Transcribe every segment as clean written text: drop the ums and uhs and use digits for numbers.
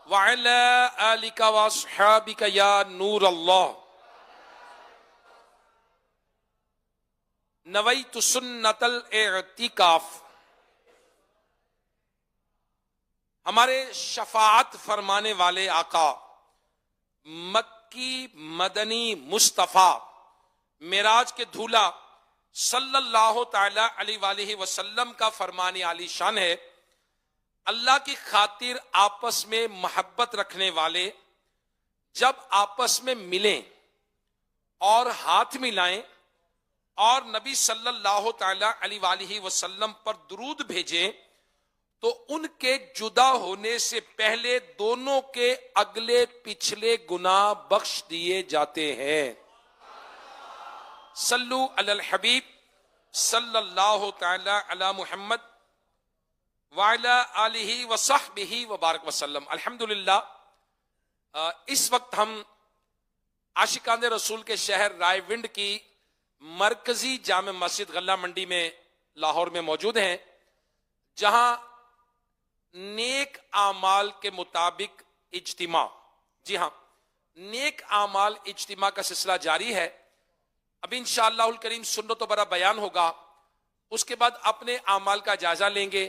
وعلى آلك واصحابك يا نور الله. نویت سنت الاعتکاف. ہمارے شفاعت فرمانے والے آقا مکی مدنی مصطفیٰ معراج کے دھولا صلی اللہ تعالی علیہ وآلہ وسلم کا فرمان عالی شان ہے، اللہ کی خاطر آپس میں محبت رکھنے والے جب آپس میں ملیں اور ہاتھ ملائیں اور نبی صلی اللہ تعالی علیہ وآلہ وسلم پر درود بھیجیں تو ان کے جدا ہونے سے پہلے دونوں کے اگلے پچھلے گناہ بخش دیے جاتے ہیں. صلو علی الحبیب صلی اللہ تعالی علی محمد وعلی آلہ وصحبہ وبارک وسلم. الحمدللہ اس وقت ہم عاشقان رسول کے شہر رائے ونڈ کی مرکزی جامع مسجد غلہ منڈی میں لاہور میں موجود ہیں، جہاں نیک اعمال کے مطابق اجتماع، جی ہاں، نیک اعمال اجتماع کا سلسلہ جاری ہے. ابھی انشاءاللہ الکریم سنت و برا بیان ہوگا، اس کے بعد اپنے اعمال کا جائزہ لیں گے،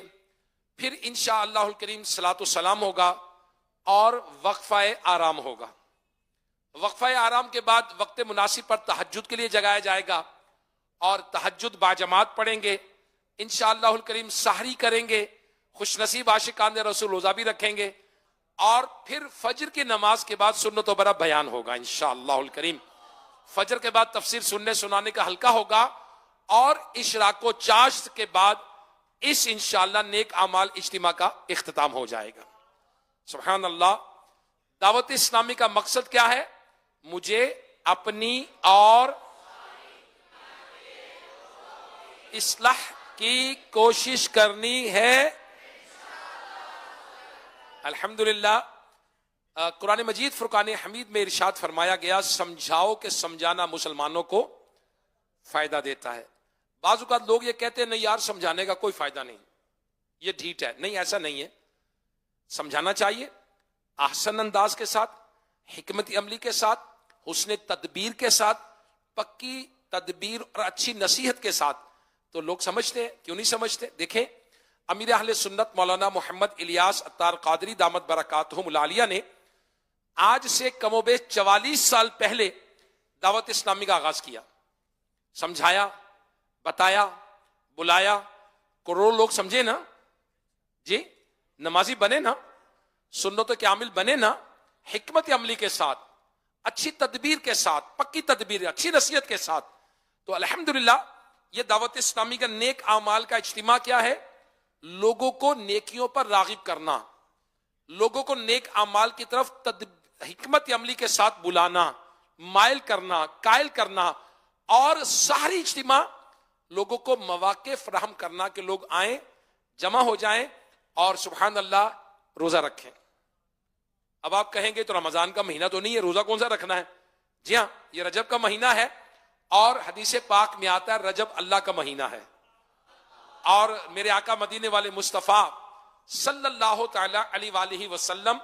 پھر انشاءاللہ الکریم صلاۃ و سلام ہوگا اور وقفہ آرام ہوگا. وقفہ آرام کے بعد وقت مناسب پر تہجد کے لیے جگایا جائے گا اور تہجد باجماعت پڑھیں گے. انشاءاللہ الکریم سحری کریں گے، خوش نصیب عاشقان رسول روزہ بھی رکھیں گے، اور پھر فجر کی نماز کے بعد سنت و برا بیان ہوگا انشاءاللہ الکریم. فجر کے بعد تفسیر سننے سنانے کا حلقہ ہوگا اور اشراق و چاشت کے بعد اس انشاءاللہ نیک اعمال اجتماع کا اختتام ہو جائے گا. سبحان اللہ. دعوت اسلامی کا مقصد کیا ہے؟ مجھے اپنی اور اصلاح کی کوشش کرنی ہے. الحمدللہ. قرآن مجید فرقان حمید میں ارشاد فرمایا گیا، سمجھاؤ کہ سمجھانا مسلمانوں کو فائدہ دیتا ہے. بعض اوقات لوگ یہ کہتے ہیں نہیں یار سمجھانے کا کوئی فائدہ نہیں، یہ ڈھیٹ ہے. نہیں، ایسا نہیں ہے. سمجھانا چاہیے احسن انداز کے ساتھ، حکمت عملی کے ساتھ، حسن تدبیر کے ساتھ، پکی تدبیر اور اچھی نصیحت کے ساتھ. تو لوگ سمجھتے ہیں، کیوں نہیں سمجھتے؟ دیکھیں، امیر اہل سنت مولانا محمد الیاس عطار قادری دامت برکاتہم العالیہ نے آج سے کم و بیش 44 سال پہلے دعوت اسلامی کا آغاز کیا. سمجھایا، بتایا، بلایا، کروڑوں لوگ سمجھے نا، جی، نمازی بنے نا، سنتوں کے عامل بنے نا، حکمت عملی کے ساتھ، اچھی تدبیر کے ساتھ، پکی تدبیر، اچھی نصیحت کے ساتھ. تو الحمدللہ یہ دعوت اسلامی کا نیک اعمال کا اجتماع کیا ہے؟ لوگوں کو نیکیوں پر راغب کرنا، لوگوں کو نیک اعمال کی طرف حکمت عملی کے ساتھ بلانا، مائل کرنا، قائل کرنا، اور ساری اجتماع لوگوں کو مواقع فراہم کرنا کہ لوگ آئیں، جمع ہو جائیں اور سبحان اللہ روزہ رکھیں. اب آپ کہیں گے تو رمضان کا مہینہ تو نہیں ہے، روزہ کون سا رکھنا ہے؟ جی ہاں، یہ رجب کا مہینہ ہے اور حدیث پاک میں آتا ہے رجب اللہ کا مہینہ ہے. اور میرے آقا مدینے والے مصطفیٰ صلی اللہ تعالی علیہ وآلہ وسلم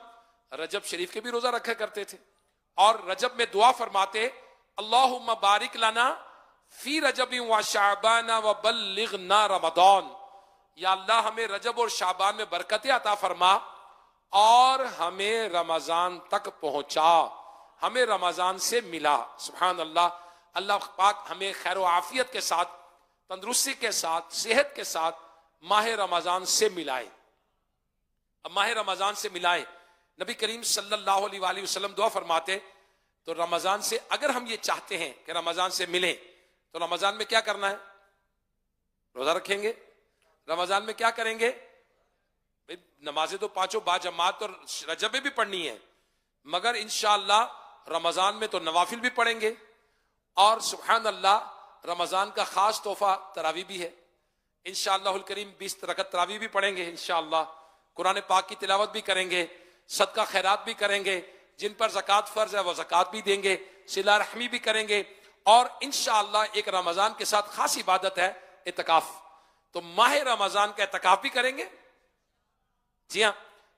رجب شریف کے بھی روزہ رکھا کرتے تھے، اور رجب میں دعا فرماتے اللہم بارک لنا فی رجب و شعبان و بلغنا رمضان. یا اللہ ہمیں رجب اور شعبان میں برکتیں عطا فرما اور ہمیں رمضان تک پہنچا، ہمیں رمضان سے ملا. سبحان اللہ. اللہ پاک ہمیں خیر و عافیت کے ساتھ، تندرستی کے ساتھ، صحت کے ساتھ ماہ رمضان سے ملائے. اب ماہ رمضان سے ملائے. نبی کریم صلی اللہ علیہ وآلہ وسلم دعا فرماتے تو رمضان سے اگر ہم یہ چاہتے ہیں کہ رمضان سے ملیں تو رمضان میں کیا کرنا ہے؟ روزہ رکھیں گے. رمضان میں کیا کریں گے؟ نمازیں تو پانچوں با جماعت اور رجب میں بھی پڑھنی ہے، مگر انشاءاللہ رمضان میں تو نوافل بھی پڑھیں گے، اور سبحان اللہ رمضان کا خاص تحفہ تراویح بھی ہے. انشاءاللہ الکریم 20 رکعت تراویح بھی پڑھیں گے انشاءاللہ. قرآن پاک کی تلاوت بھی کریں گے، صدقہ خیرات بھی کریں گے، جن پر زکوٰۃ فرض ہے وہ زکوٰۃ بھی دیں گے، صلہ رحمی بھی کریں گے، اور انشاءاللہ ایک رمضان کے ساتھ خاص عبادت ہے اعتکاف. تو ماہ رمضان کا اعتکاف بھی کریں گے. جی ہاں،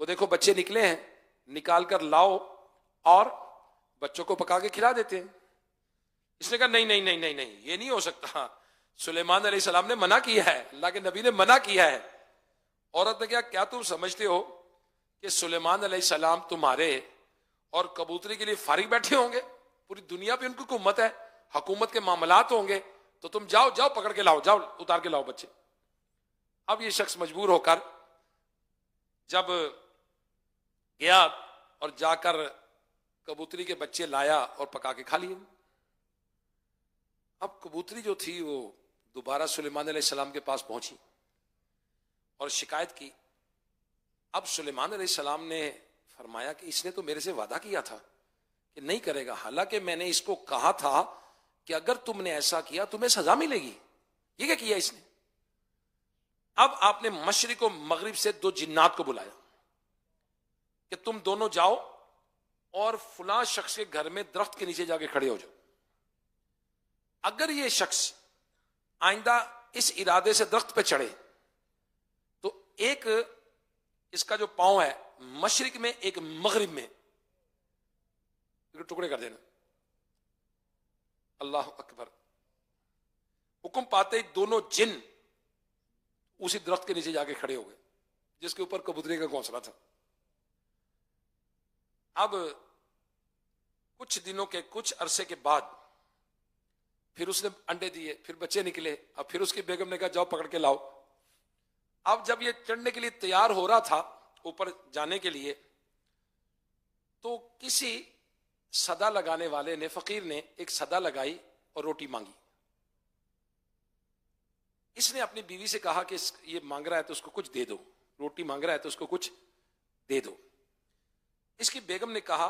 وہ دیکھو بچے نکلے ہیں، نکال کر لاؤ اور بچوں کو پکا کے کھلا دیتے ہیں. اس نے کہا نہیں نہیں نہیں نہیں نہیں، یہ نہیں ہو سکتا، سلیمان علیہ السلام نے منع کیا ہے، اللہ کے نبی نے منع کیا ہے. عورت نے کیا تم سمجھتے ہو کہ سلیمان علیہ السلام تمہارے اور کبوتری کے لیے فارغ بیٹھے ہوں گے؟ پوری دنیا پہ ان کی حکومت ہے، حکومت کے معاملات ہوں گے، تو تم جاؤ جاؤ پکڑ کے لاؤ، جاؤ اتار کے لاؤ بچے. اب یہ شخص مجبور ہو کر جب گیا اور جا کر کبوتری کے بچے لایا اور پکا کے کھا لیے. اب کبوتری جو تھی وہ دوبارہ سلیمان علیہ السلام کے پاس پہنچی اور شکایت کی. اب سلیمان علیہ السلام نے فرمایا کہ اس نے تو میرے سے وعدہ کیا تھا کہ نہیں کرے گا، حالانکہ میں نے اس کو کہا تھا کہ اگر تم نے ایسا کیا تمہیں سزا ملے گی. یہ کیا کیا اس نے؟ اب آپ نے مشرق و مغرب سے 2 جنات کو بلایا کہ تم دونوں جاؤ اور فلاں شخص کے گھر میں درخت کے نیچے جا کے کھڑے ہو جاؤ. اگر یہ شخص آئندہ اس ارادے سے درخت پہ چڑھے تو ایک اس کا جو پاؤں ہے مشرق میں، ایک مغرب میں، ٹکڑے کر دینا. اللہ اکبر. حکم پاتے ہی دونوں جن اسی درخت کے نیچے جا کے کھڑے ہو گئے جس کے اوپر کبوتری کا گھونسلہ تھا. اب کچھ دنوں کے کچھ عرصے کے بعد پھر اس نے انڈے دیے، پھر بچے نکلے. اب پھر اس کی بیگم نے کہا جاؤ پکڑ کے لاؤ. اب جب یہ چڑھنے کے لیے تیار ہو رہا تھا اوپر جانے کے لیے، تو کسی صدا لگانے والے نے، فقیر نے ایک صدا لگائی اور روٹی مانگی. اس نے اپنی بیوی سے کہا کہ یہ مانگ رہا ہے تو اس کو کچھ دے دو، روٹی مانگ رہا ہے تو اس کو کچھ دے دو. اس کی بیگم نے کہا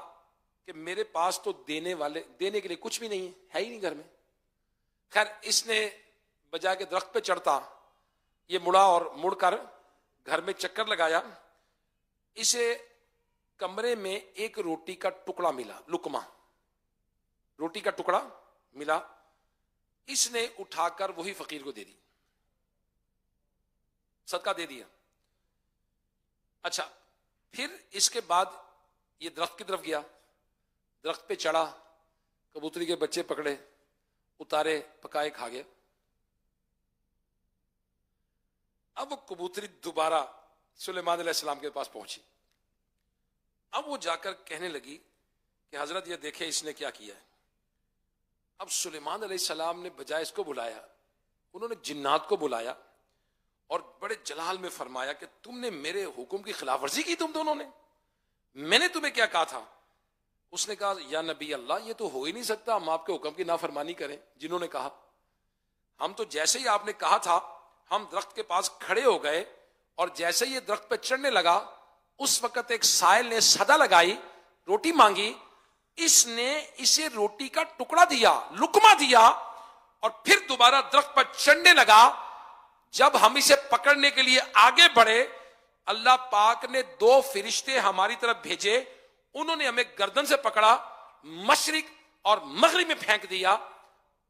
کہ میرے پاس تو دینے کے لیے کچھ بھی نہیں ہے ہی نہیں گھر میں. خیر اس نے بجائے کے درخت پہ چڑھتا، یہ مڑا اور مڑ کر گھر میں چکر لگایا. اسے کمرے میں ایک روٹی کا ٹکڑا ملا، لقمہ روٹی کا ٹکڑا ملا. اس نے اٹھا کر وہی فقیر کو دے دی، صدقہ دے دیا. اچھا پھر اس کے بعد یہ درخت کی طرف گیا، درخت پہ چڑھا، کبوتری کے بچے پکڑے، اتارے، پکائے، کھا گیا. اب وہ کبوتری دوبارہ سلیمان علیہ السلام کے پاس پہنچی. اب وہ جا کر کہنے لگی کہ حضرت یہ دیکھیں اس نے کیا کیا ہے. اب سلیمان علیہ السلام نے بجائے اس کو بلایا، انہوں نے جنات کو بلایا اور بڑے جلال میں فرمایا کہ تم نے میرے حکم کی خلاف ورزی کی، تم دونوں نے. میں نے تمہیں کیا کہا تھا؟ اس نے کہا یا نبی اللہ یہ تو ہو ہی نہیں سکتا، ہم آپ کے حکم کی نافرمانی کریں. جنہوں نے کہا ہم تو جیسے ہی آپ نے کہا تھا ہم درخت کے پاس کھڑے ہو گئے اور جیسے ہی یہ درخت پہ چڑھنے لگا اس وقت ایک سائل نے صدا لگائی، روٹی مانگی، اس نے اسے روٹی کا ٹکڑا دیا، لقمہ دیا، اور پھر دوبارہ درخت پر چڑھنے لگا. جب ہم اسے پکڑنے کے لیے آگے بڑھے اللہ پاک نے 2 فرشتے ہماری طرف بھیجے، انہوں نے ہمیں گردن سے پکڑا، مشرق اور مغرب میں پھینک دیا.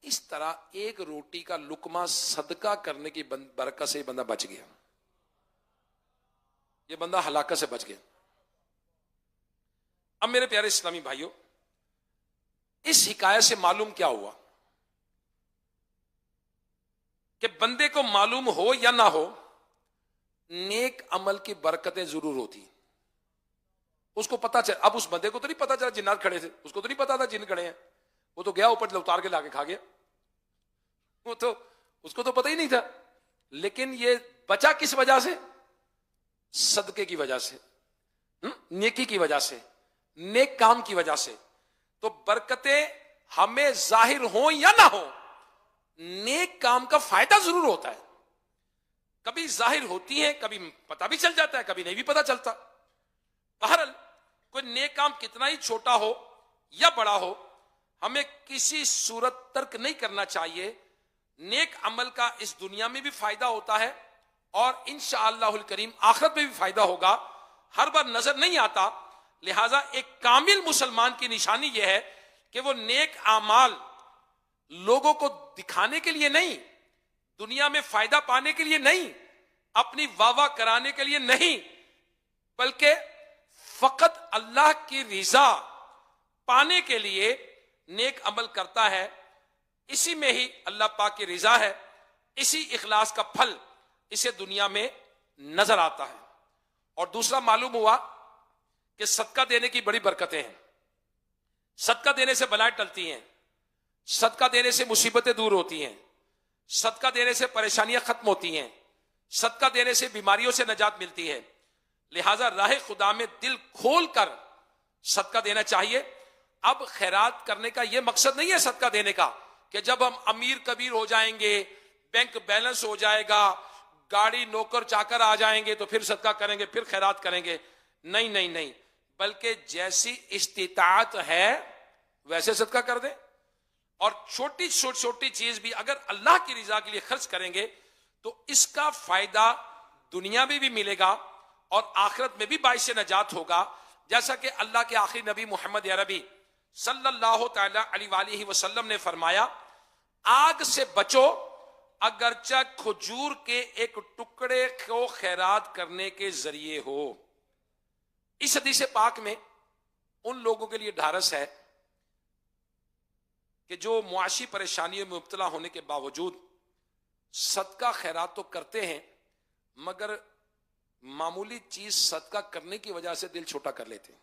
اس طرح ایک روٹی کا لقمہ صدقہ کرنے کی برکت سے یہ بندہ بچ گیا، یہ بندہ ہلاکت سے بچ گیا. اب میرے پیارے اسلامی بھائیوں، اس حکایت سے معلوم کیا ہوا کہ بندے کو معلوم ہو یا نہ ہو نیک عمل کی برکتیں ضرور ہوتی. اس کو پتا چل، اب اس بندے کو تو نہیں پتا چلا جنات کھڑے تھے، اس کو تو نہیں پتا تھا جن کھڑے ہیں، وہ تو گیا اوپر اتار کے لا کے کھا گیا، وہ تو اس کو تو پتہ ہی نہیں تھا. لیکن یہ بچا کس وجہ سے؟ صدقے کی وجہ سے، نیکی کی وجہ سے، نیک کام کی وجہ سے. تو برکتیں ہمیں ظاہر ہوں یا نہ ہوں، نیک کام کا فائدہ ضرور ہوتا ہے. کبھی ظاہر ہوتی ہیں، کبھی پتہ بھی چل جاتا ہے، کبھی نہیں بھی پتہ چلتا. بہرحال کوئی نیک کام کتنا ہی چھوٹا ہو یا بڑا ہو، ہمیں کسی صورت ترک نہیں کرنا چاہیے. نیک عمل کا اس دنیا میں بھی فائدہ ہوتا ہے اور انشاءاللہ الکریم آخرت میں بھی فائدہ ہوگا. ہر بار نظر نہیں آتا، لہذا ایک کامل مسلمان کی نشانی یہ ہے کہ وہ نیک اعمال لوگوں کو دکھانے کے لیے نہیں، دنیا میں فائدہ پانے کے لیے نہیں، اپنی واہ واہ کرانے کے لیے نہیں، بلکہ فقط اللہ کی رضا پانے کے لیے نیک عمل کرتا ہے، اسی میں ہی اللہ پاک کی رضا ہے، اسی اخلاص کا پھل اسے دنیا میں نظر آتا ہے۔ اور دوسرا معلوم ہوا کہ صدقہ دینے کی بڑی برکتیں ہیں، صدقہ دینے سے بلائیں ٹلتی ہیں، صدقہ دینے سے مصیبتیں دور ہوتی ہیں، صدقہ دینے سے پریشانیاں ختم ہوتی ہیں، صدقہ دینے سے بیماریوں سے نجات ملتی ہے۔ لہٰذا راہ خدا میں دل کھول کر صدقہ دینا چاہیے۔ اب خیرات کرنے کا یہ مقصد نہیں ہے صدقہ دینے کا کہ جب ہم امیر کبیر ہو جائیں گے، بینک بیلنس ہو جائے گا، گاڑی نوکر چاکر آ جائیں گے تو پھر صدقہ کریں گے، پھر خیرات کریں گے۔ نہیں نہیں نہیں، بلکہ جیسی استطاعت ہے ویسے صدقہ کر دیں، اور چھوٹی چھوٹی چیز بھی اگر اللہ کی رضا کے لیے خرچ کریں گے تو اس کا فائدہ دنیا میں بھی ملے گا اور آخرت میں بھی باعث نجات ہوگا۔ جیسا کہ اللہ کے آخری نبی محمد عربی صلی اللہ تعالی علیہ وآلہ وسلم نے فرمایا، آگ سے بچو اگرچہ کھجور کے ایک ٹکڑے کو خیرات کرنے کے ذریعے ہو۔ اس حدیث پاک میں ان لوگوں کے لیے ڈھارس ہے کہ جو معاشی پریشانیوں میں مبتلا ہونے کے باوجود صدقہ خیرات تو کرتے ہیں، مگر معمولی چیز صدقہ کرنے کی وجہ سے دل چھوٹا کر لیتے ہیں۔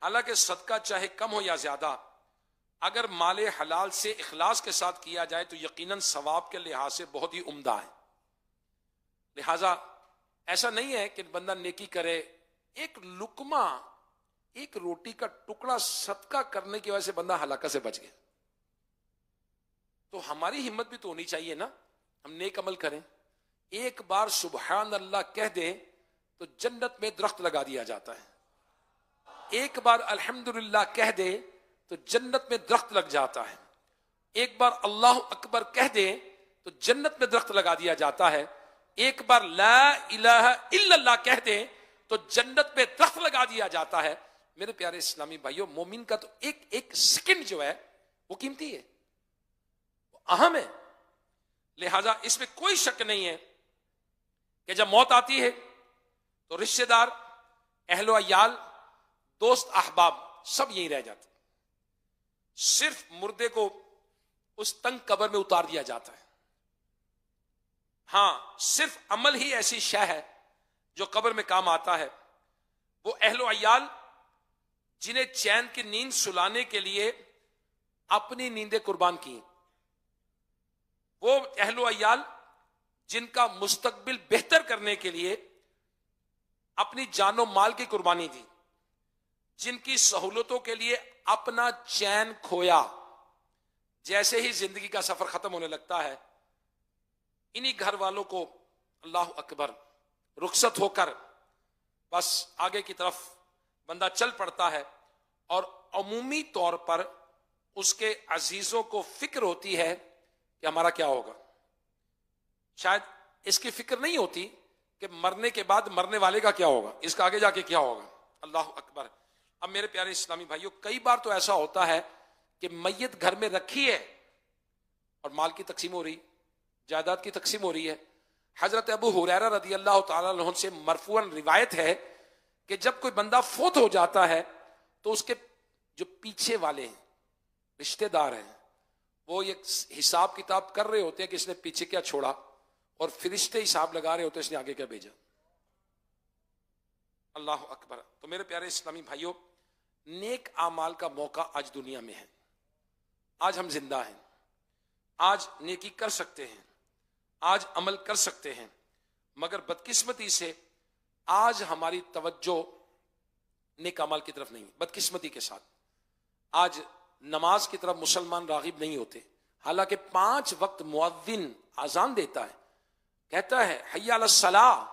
حالانکہ صدقہ چاہے کم ہو یا زیادہ، اگر مال حلال سے اخلاص کے ساتھ کیا جائے تو یقیناً ثواب کے لحاظ سے بہت ہی عمدہ ہے۔ لہذا ایسا نہیں ہے کہ بندہ نیکی کرے، ایک لقمہ، ایک روٹی کا ٹکڑا صدقہ کرنے کی وجہ سے بندہ ہلاکت سے بچ گیا، تو ہماری ہمت بھی تو ہونی چاہیے نا، ہم نیک عمل کریں۔ ایک بار سبحان اللہ کہہ دیں تو جنت میں درخت لگا دیا جاتا ہے، ایک بار الحمدللہ کہہ دے تو جنت میں درخت لگ جاتا ہے، ایک بار اللہ اکبر کہہ دے تو جنت میں درخت لگا دیا جاتا ہے، ایک بار لا الہ الا اللہ کہہ دے تو جنت میں درخت لگا دیا جاتا ہے۔ میرے پیارے اسلامی بھائیوں، مومن کا تو ایک ایک سیکنڈ جو ہے وہ قیمتی ہے، وہ اہم ہے۔ لہذا اس میں کوئی شک نہیں ہے کہ جب موت آتی ہے تو رشتہ دار، اہل و عیال، دوست احباب سب یہیں رہ جاتے، صرف مردے کو اس تنگ قبر میں اتار دیا جاتا ہے۔ ہاں، صرف عمل ہی ایسی شے ہے جو قبر میں کام آتا ہے۔ وہ اہل و عیال جنہیں چین کی نیند سلانے کے لیے اپنی نیندیں قربان کی، وہ اہل و عیال جن کا مستقبل بہتر کرنے کے لیے اپنی جان و مال کی قربانی دی، جن کی سہولتوں کے لیے اپنا چین کھویا، جیسے ہی زندگی کا سفر ختم ہونے لگتا ہے انہی گھر والوں کو اللہ اکبر رخصت ہو کر بس آگے کی طرف بندہ چل پڑتا ہے، اور عمومی طور پر اس کے عزیزوں کو فکر ہوتی ہے کہ ہمارا کیا ہوگا، شاید اس کی فکر نہیں ہوتی کہ مرنے کے بعد مرنے والے کا کیا ہوگا، اس کا آگے جا کے کیا ہوگا۔ اللہ اکبر۔ اب میرے پیارے اسلامی بھائیوں، کئی بار تو ایسا ہوتا ہے کہ میت گھر میں رکھی ہے اور مال کی تقسیم ہو رہی، جائیداد کی تقسیم ہو رہی ہے۔ حضرت ابو ہریرہ رضی اللہ تعالیٰ عنہ سے مرفوعاً روایت ہے کہ جب کوئی بندہ فوت ہو جاتا ہے تو اس کے جو پیچھے والے ہیں، رشتہ دار ہیں، وہ ایک حساب کتاب کر رہے ہوتے ہیں کہ اس نے پیچھے کیا چھوڑا، اور فرشتے حساب لگا رہے ہوتے ہیں اس نے آگے کیا بھیجا۔ اللہ اکبر۔ تو میرے پیارے اسلامی بھائیوں، نیک اعمال کا موقع آج دنیا میں ہے، آج ہم زندہ ہیں، آج نیکی کر سکتے ہیں، آج عمل کر سکتے ہیں، مگر بدقسمتی سے آج ہماری توجہ نیک اعمال کی طرف نہیں، بدقسمتی کے ساتھ آج نماز کی طرف مسلمان راغب نہیں ہوتے، حالانکہ 5 وقت مؤذن اذان دیتا ہے، کہتا ہے حی علی الصلاۃ،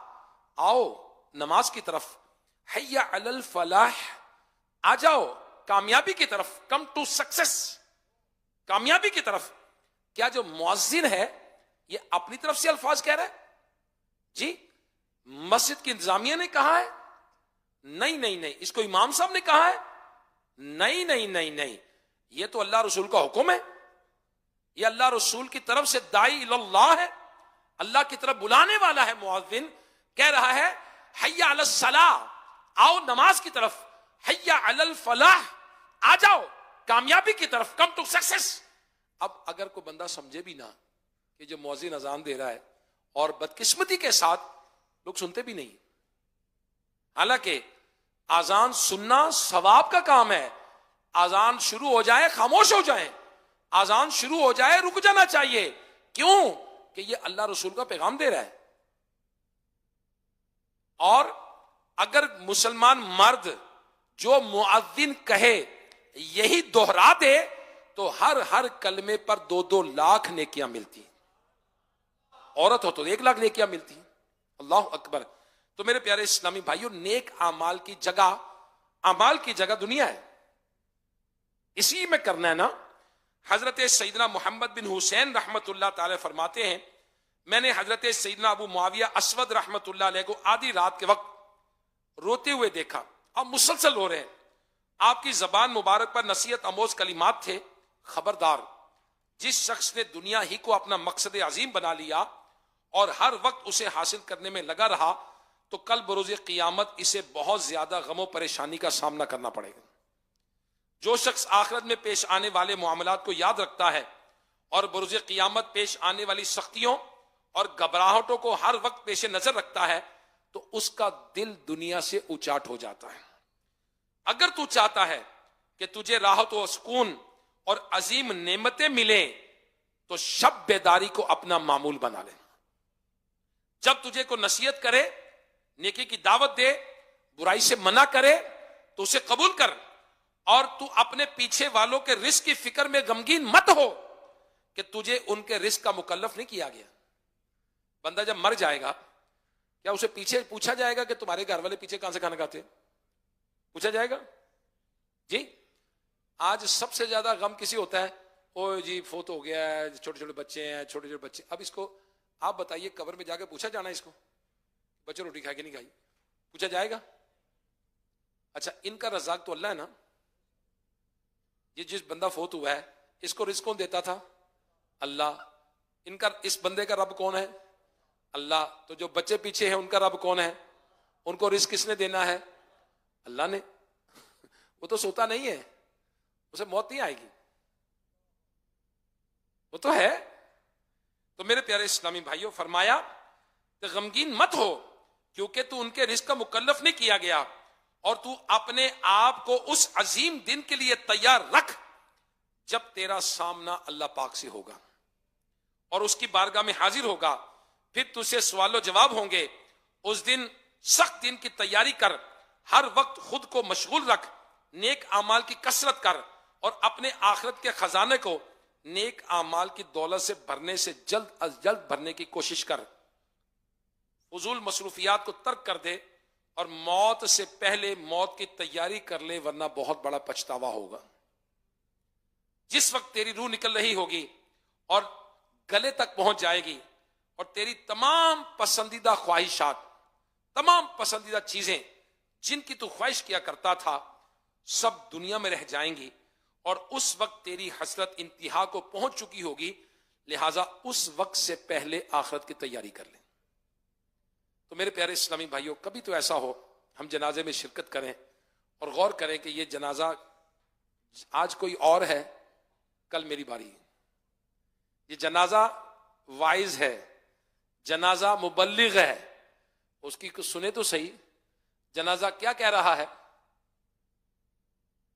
آؤ نماز کی طرف، حی علی الفلاح، آ جاؤ کامیابی کی طرف، کم ٹو سکسس، کامیابی کی طرف۔ کیا جو مؤذن ہے یہ اپنی طرف سے الفاظ کہہ رہا ہے؟ جی مسجد کی انتظامیہ نے کہا ہے؟ نہیں نہیں نہیں۔ اس کو امام صاحب نے کہا ہے؟ نہیں نہیں نہیں نہیں، یہ تو اللہ رسول کا حکم ہے، یہ اللہ رسول کی طرف سے داعی اللہ ہے، اللہ کی طرف بلانے والا ہے۔ مؤذن کہہ رہا ہے حیا علی الصلاح، آؤ نماز کی طرف، حیا علی الفلاح، آ جاؤ کامیابی کی طرف، کم ٹو سکسیس. اب اگر کوئی بندہ سمجھے بھی نہ کہ جو مؤذن اذان دے رہا ہے، اور بدقسمتی کے ساتھ لوگ سنتے بھی نہیں، حالانکہ اذان سننا ثواب کا کام ہے. اذان شروع ہو جائے خاموش ہو جائیں، اذان شروع ہو جائے رک جانا چاہیے. کیوں؟ کہ یہ اللہ رسول کا پیغام دے رہا ہے. اور اگر مسلمان مرد جو مؤذن کہے یہی دوہرا دے تو ہر کلمے پر 2 لاکھ نیکیاں ملتی ہیں. عورت ہو تو 1 لاکھ نیکیاں ملتی ہیں. اللہ اکبر. تو میرے پیارے اسلامی بھائیوں، نیک اعمال کی جگہ دنیا ہے، اسی میں کرنا ہے نا. حضرت سیدنا محمد بن حسین رحمت اللہ تعالی فرماتے ہیں، میں نے حضرت سیدنا ابو معاویہ اسود رحمت اللہ علیہ کو آدھی رات کے وقت روتے ہوئے دیکھا. اب مسلسل رو رہے ہیں. آپ کی زبان مبارک پر نصیحت آموز کلمات تھے، خبردار، جس شخص نے دنیا ہی کو اپنا مقصد عظیم بنا لیا اور ہر وقت اسے حاصل کرنے میں لگا رہا تو کل بروز قیامت اسے بہت زیادہ غم و پریشانی کا سامنا کرنا پڑے گا. جو شخص آخرت میں پیش آنے والے معاملات کو یاد رکھتا ہے اور بروز قیامت پیش آنے والی سختیوں اور گھبراہٹوں کو ہر وقت پیش نظر رکھتا ہے تو اس کا دل دنیا سے اچاٹ ہو جاتا ہے. اگر تو چاہتا ہے کہ تجھے راحت و سکون اور عظیم نعمتیں ملیں تو شب بیداری کو اپنا معمول بنا لے. جب تجھے کو نصیحت کرے، نیکی کی دعوت دے، برائی سے منع کرے تو اسے قبول کر، اور تو اپنے پیچھے والوں کے رزق کی فکر میں غمگین مت ہو کہ تجھے ان کے رزق کا مکلف نہیں کیا گیا. بندہ جب مر جائے گا کیا اسے پیچھے پوچھا جائے گا کہ تمہارے گھر والے پیچھے کہاں سے کھانا کھاتے ہیں؟ پوچھا جائے گا؟ جی آج سب سے زیادہ غم کسی ہوتا ہے، او جی فوت ہو گیا ہے، چھوٹے چھوٹے بچے ہیں، چھوٹے چھوٹے بچے. اب اس کو آپ بتائیے، قبر میں جا کے پوچھا جانا ہے اس کو بچے روٹی کھا کے نہیں کھائی؟ پوچھا جائے گا؟ اچھا ان کا رزاق تو اللہ ہے نا. یہ جس بندہ فوت ہوا ہے اس کو رزق کون دیتا تھا؟ اللہ. ان کا اس بندے کا رب کون ہے؟ اللہ. تو جو بچے پیچھے ہیں ان کا رب کون ہے؟ ان کو رزق کس نے دینا ہے؟ اللہ نے. وہ تو سوتا نہیں ہے، اسے موت نہیں آئے گی، وہ تو ہے. تو میرے پیارے اسلامی بھائیوں، فرمایا کہ غمگین مت ہو کیونکہ تو ان کے رزق کا مکلف نہیں کیا گیا، اور تو اپنے آپ کو اس عظیم دن کے لیے تیار رکھ جب تیرا سامنا اللہ پاک سے ہوگا اور اس کی بارگاہ میں حاضر ہوگا. پھر تجھ سے سوال و جواب ہوں گے. اس دن سخت دن کی تیاری کر، ہر وقت خود کو مشغول رکھ، نیک اعمال کی کثرت کر اور اپنے آخرت کے خزانے کو نیک اعمال کی دولت سے بھرنے سے جلد از جلد بھرنے کی کوشش کر. فضول مصروفیات کو ترک کر دے اور موت سے پہلے موت کی تیاری کر لے، ورنہ بہت بڑا پچھتاوا ہوگا. جس وقت تیری روح نکل رہی ہوگی اور گلے تک پہنچ جائے گی اور تیری تمام پسندیدہ خواہشات، تمام پسندیدہ چیزیں جن کی تو خواہش کیا کرتا تھا سب دنیا میں رہ جائیں گی، اور اس وقت تیری حسرت انتہا کو پہنچ چکی ہوگی. لہٰذا اس وقت سے پہلے آخرت کی تیاری کر لیں. تو میرے پیارے اسلامی بھائیوں، کبھی تو ایسا ہو ہم جنازے میں شرکت کریں اور غور کریں کہ یہ جنازہ آج کوئی اور ہے، کل میری باری ہے. یہ جنازہ وائز ہے، جنازہ مبلغ ہے، اس کی کچھ سنے تو صحیح. جنازہ کیا کہہ رہا ہے؟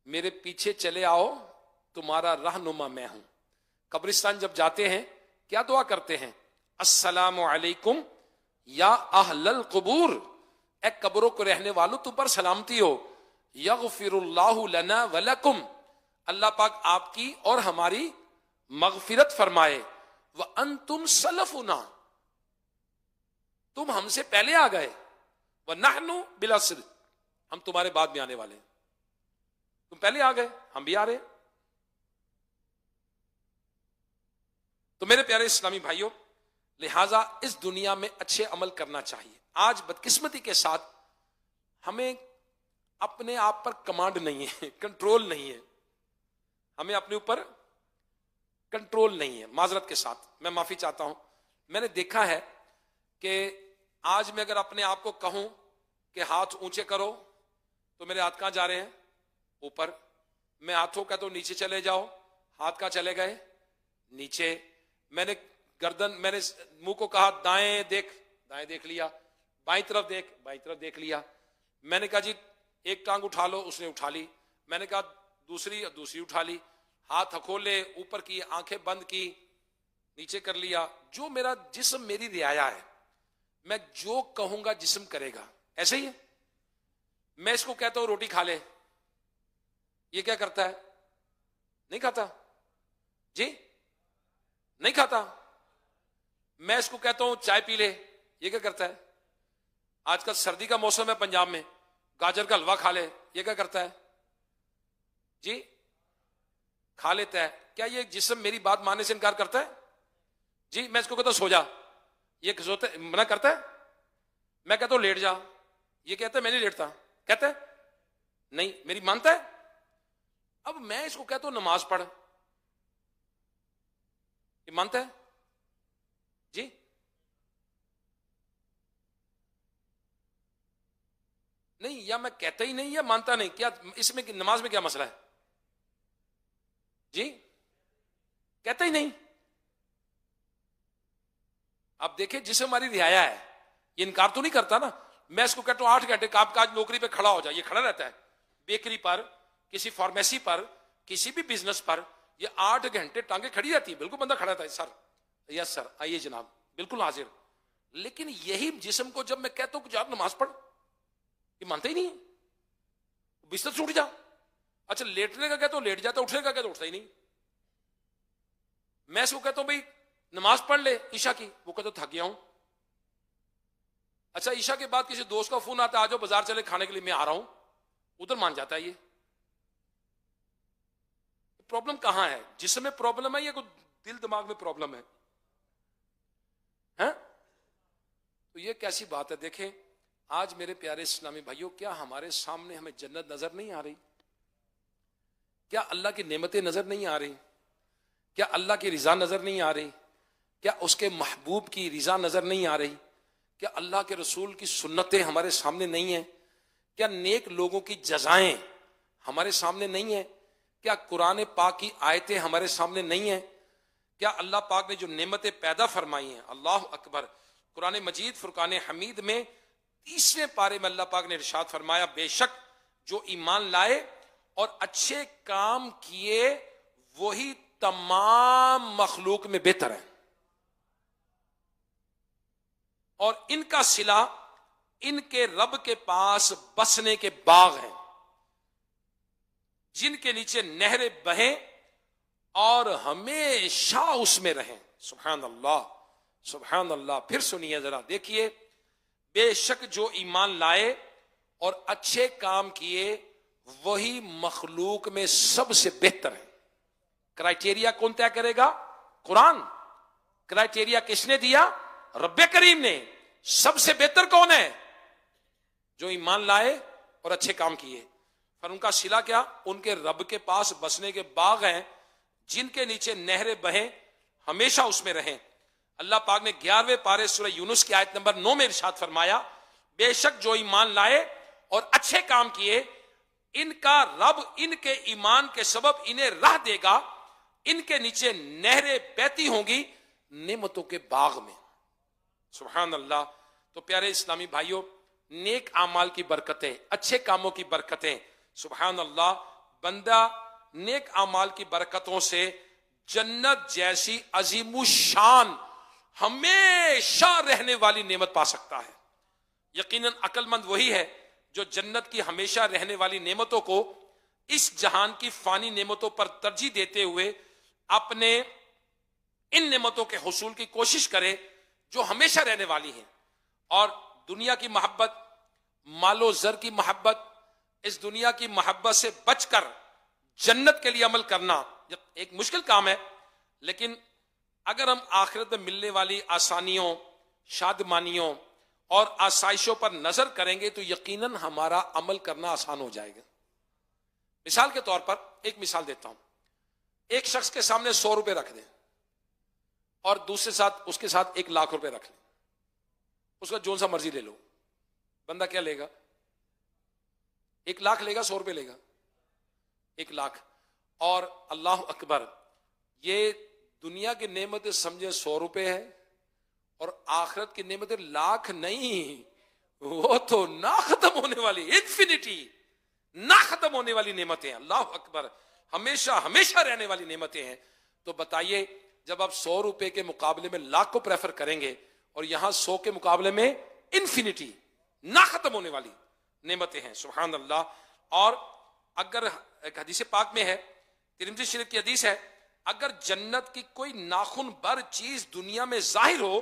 میرے پیچھے چلے آؤ، تمہارا رہنما میں ہوں. قبرستان جب جاتے ہیں کیا دعا کرتے ہیں؟ السلام علیکم یا اہل القبور، اے قبروں کو رہنے والوں تم پر سلامتی ہو. یغفر اللہ لنا ولکم، اللہ پاک آپ کی اور ہماری مغفرت فرمائے. وانتم سلفنا، تم ہم سے پہلے آ گئے. ونحن بالعصر، ہم تمہارے بعد میں آنے والے ہیں. تم پہلے آ گئے، ہم بھی آ رہے ہیں. تو میرے پیارے اسلامی بھائیوں، لہٰذا اس دنیا میں اچھے عمل کرنا چاہیے. آج بدقسمتی کے ساتھ ہمیں اپنے آپ پر کمانڈ نہیں ہے، کنٹرول نہیں ہے. ہمیں اپنے اوپر کنٹرول نہیں ہے. معذرت کے ساتھ میں معافی چاہتا ہوں. میں نے دیکھا ہے کہ آج میں اگر اپنے آپ کو کہوں کہ ہاتھ اونچے کرو تو میرے ہاتھ کہاں جا رہے ہیں؟ اوپر. میں ہاتھوں کہتا ہوں نیچے چلے جاؤ، ہاتھ کہاں چلے گئے؟ نیچے. میں نے میں نے منہ کو کہا دائیں دیکھ لیا، بائیں طرف دیکھ لیا. میں نے کہا جی ایک ٹانگ اٹھا لو، اس نے اٹھا لی. میں نے کہا دوسری اٹھا لی. ہاتھ کھولے، اوپر کی، آنکھیں بند کی، نیچے کر لیا. جو میرا جسم میری رعایا ہے، میں جو کہوں گا جسم کرے گا. ایسے ہی ہے. میں اس کو کہتا ہوں روٹی کھا لے، یہ کیا کرتا ہے؟ نہیں کھاتا. جی نہیں کھاتا. میں اس کو کہتا ہوں چائے پی لے، یہ کیا کرتا ہے؟ آج کل سردی کا موسم ہے پنجاب میں، گاجر کا حلوہ کھا لے، یہ کیا کرتا ہے؟ جی کھا لیتا ہے. کیا یہ جسم میری بات ماننے سے انکار کرتا ہے؟ جی میں اس کو کہتا ہوں سو جا، یہ منع کرتا ہے؟ میں کہتا ہوں لیٹ جا، یہ کہتا ہے میں نہیں لیٹتا. کہتا ہے نہیں، میری مانتا ہے. اب میں اس کو کہتا ہوں نماز پڑھ، یہ مانتا ہے؟ جی نہیں، یا میں کہتا ہی نہیں یا مانتا نہیں. کیا اس میں نماز میں کیا مسئلہ ہے؟ جی کہتا ہی نہیں. اب دیکھیں جسے ہماری رعایا ہے، یہ انکار تو نہیں کرتا نا. میں اس کو کہتا ہوں 8 گھنٹے آپ کا آج نوکری پہ کھڑا ہو جائے، یہ کھڑا رہتا ہے. بیکری پر، کسی فارمیسی پر، کسی بھی بزنس پر یہ 8 گھنٹے ٹانگیں کھڑی رہتی ہے. بالکل بندہ کھڑا رہتا ہے. سر یس سر آئیے جناب، بالکل حاضر. لیکن یہی جسم کو جب میں کہتا ہوں کہ یار نماز پڑھ، یہ مانتا ہی نہیں ہے. بستر سے اٹھ جا. اچھا لیٹنے کا کہتا ہوں لیٹ جاتا، اٹھنے کا کہتا اٹھتا ہی نہیں. میں اس کو کہتا ہوں بھائی نماز پڑھ لے عشاء کی، وہ کہتا تھک گیا ہوں. اچھا عشاء کے بعد کسی دوست کا فون آتا ہے آ جاؤ بازار چلے کھانے کے لیے، میں آ رہا ہوں، ادھر مان جاتا ہے. یہ پرابلم کہاں ہے؟ جسم میں پرابلم ہے یا کوئی دل دماغ میں پرابلم ہے؟ تو یہ کیسی بات ہے؟ دیکھیں آج میرے پیارے اسلامی بھائیوں، کیا ہمارے سامنے ہمیں جنت نظر نہیں آ رہی؟ کیا اللہ کی نعمتیں نظر نہیں آ رہی؟ کیا اللہ کی رضا نظر نہیں آ رہی؟ کیا اس کے محبوب کی رضا نظر نہیں آ رہی؟ کیا اللہ کے رسول کی سنتیں ہمارے سامنے نہیں ہیں؟ کیا نیک لوگوں کی جزائیں ہمارے سامنے نہیں ہیں؟ کیا قرآن پاک کی آیتیں ہمارے سامنے نہیں ہیں؟ کیا اللہ پاک نے جو نعمتیں پیدا فرمائی ہیں، اللہ اکبر. قرآن مجید فرقان حمید میں 30ویں پارے میں اللہ پاک نے ارشاد فرمایا بے شک جو ایمان لائے اور اچھے کام کیے وہی تمام مخلوق میں بہتر ہے، اور ان کا صلہ ان کے رب کے پاس بسنے کے باغ ہیں جن کے نیچے نہریں بہیں اور ہمیشہ اس میں رہیں. سبحان اللہ سبحان اللہ. پھر سنیے ذرا، دیکھیے بے شک جو ایمان لائے اور اچھے کام کیے وہی مخلوق میں سب سے بہتر ہے. کرائٹیریا کون طے کرے گا؟ قرآن. کرائٹیریا کس نے دیا؟ رب کریم نے. سب سے بہتر کون ہے؟ جو ایمان لائے اور اچھے کام کیے. پر ان کا صلہ کیا؟ ان کے رب کے پاس بسنے کے باغ ہیں جن کے نیچے نہریں بہیں ہمیشہ اس میں رہیں. اللہ پاک نے 11ویں پارے سورہ یونس کی آیت نمبر 9 میں ارشاد فرمایا بے شک جو ایمان لائے اور اچھے کام کیے ان کا رب ان کے ایمان کے سبب انہیں راہ دے گا، ان کے نیچے نہریں بہتی ہوں گی نعمتوں کے باغ میں. سبحان اللہ. تو پیارے اسلامی بھائیوں، نیک اعمال کی برکتیں، اچھے کاموں کی برکتیں، سبحان اللہ، بندہ نیک اعمال کی برکتوں سے جنت جیسی عظیم الشان ہمیشہ رہنے والی نعمت پا سکتا ہے. یقیناً عقل مند وہی ہے جو جنت کی ہمیشہ رہنے والی نعمتوں کو اس جہان کی فانی نعمتوں پر ترجیح دیتے ہوئے اپنے ان نعمتوں کے حصول کی کوشش کرے جو ہمیشہ رہنے والی ہیں. اور دنیا کی محبت، مال و زر کی محبت، اس دنیا کی محبت سے بچ کر جنت کے لیے عمل کرنا ایک مشکل کام ہے. لیکن اگر ہم آخرت میں ملنے والی آسانیوں، شادمانیوں اور آسائشوں پر نظر کریں گے تو یقیناً ہمارا عمل کرنا آسان ہو جائے گا. مثال کے طور پر ایک مثال دیتا ہوں. ایک شخص کے سامنے 100 روپے رکھ دیں اور دوسرے ساتھ اس کے ساتھ 1 لاکھ روپے رکھ لیں. اس کا جو سا مرضی لے لو. بندہ کیا لے گا؟ 1 لاکھ لے گا، 100 روپے لے گا؟ 1 لاکھ. اور اللہ اکبر، یہ دنیا کی نعمتیں سمجھے 100 روپے ہے، اور آخرت کی نعمتیں لاکھ نہیں، وہ تو نہ ختم ہونے والی، انفینٹی، نہ ختم ہونے والی نعمتیں. اللہ اکبر، ہمیشہ ہمیشہ رہنے والی نعمتیں ہیں. تو بتائیے، جب آپ 100 روپے کے مقابلے میں لاکھ کو پریفر کریں گے، اور یہاں 100 کے مقابلے میں انفینٹی، نہ ختم ہونے والی نعمتیں ہیں. سبحان اللہ. اور اگر ایک حدیث پاک میں ہے، ترمذی شریف کی حدیث ہے، اگر جنت کی کوئی ناخن بر چیز دنیا میں ظاہر ہو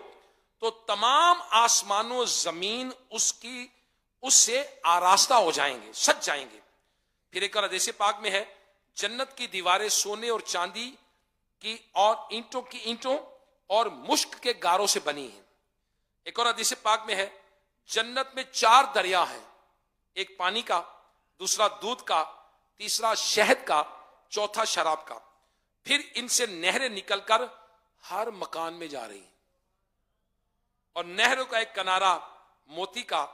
تو تمام آسمان و زمین اس سے آراستہ ہو جائیں گے، سج جائیں گے. پھر ایک اور حدیث پاک میں ہے، جنت کی دیواریں سونے اور چاندی کی اور اینٹوں اور مشک کے گاروں سے بنی ہیں. ایک اور حدیث پاک میں ہے، جنت میں 4 دریا ہیں، ایک پانی کا، دوسرا دودھ کا، تیسرا شہد کا، چوتھا شراب کا. پھر ان سے نہریں نکل کر ہر مکان میں جا رہی ہیں، اور نہروں کا ایک کنارہ موتی کا،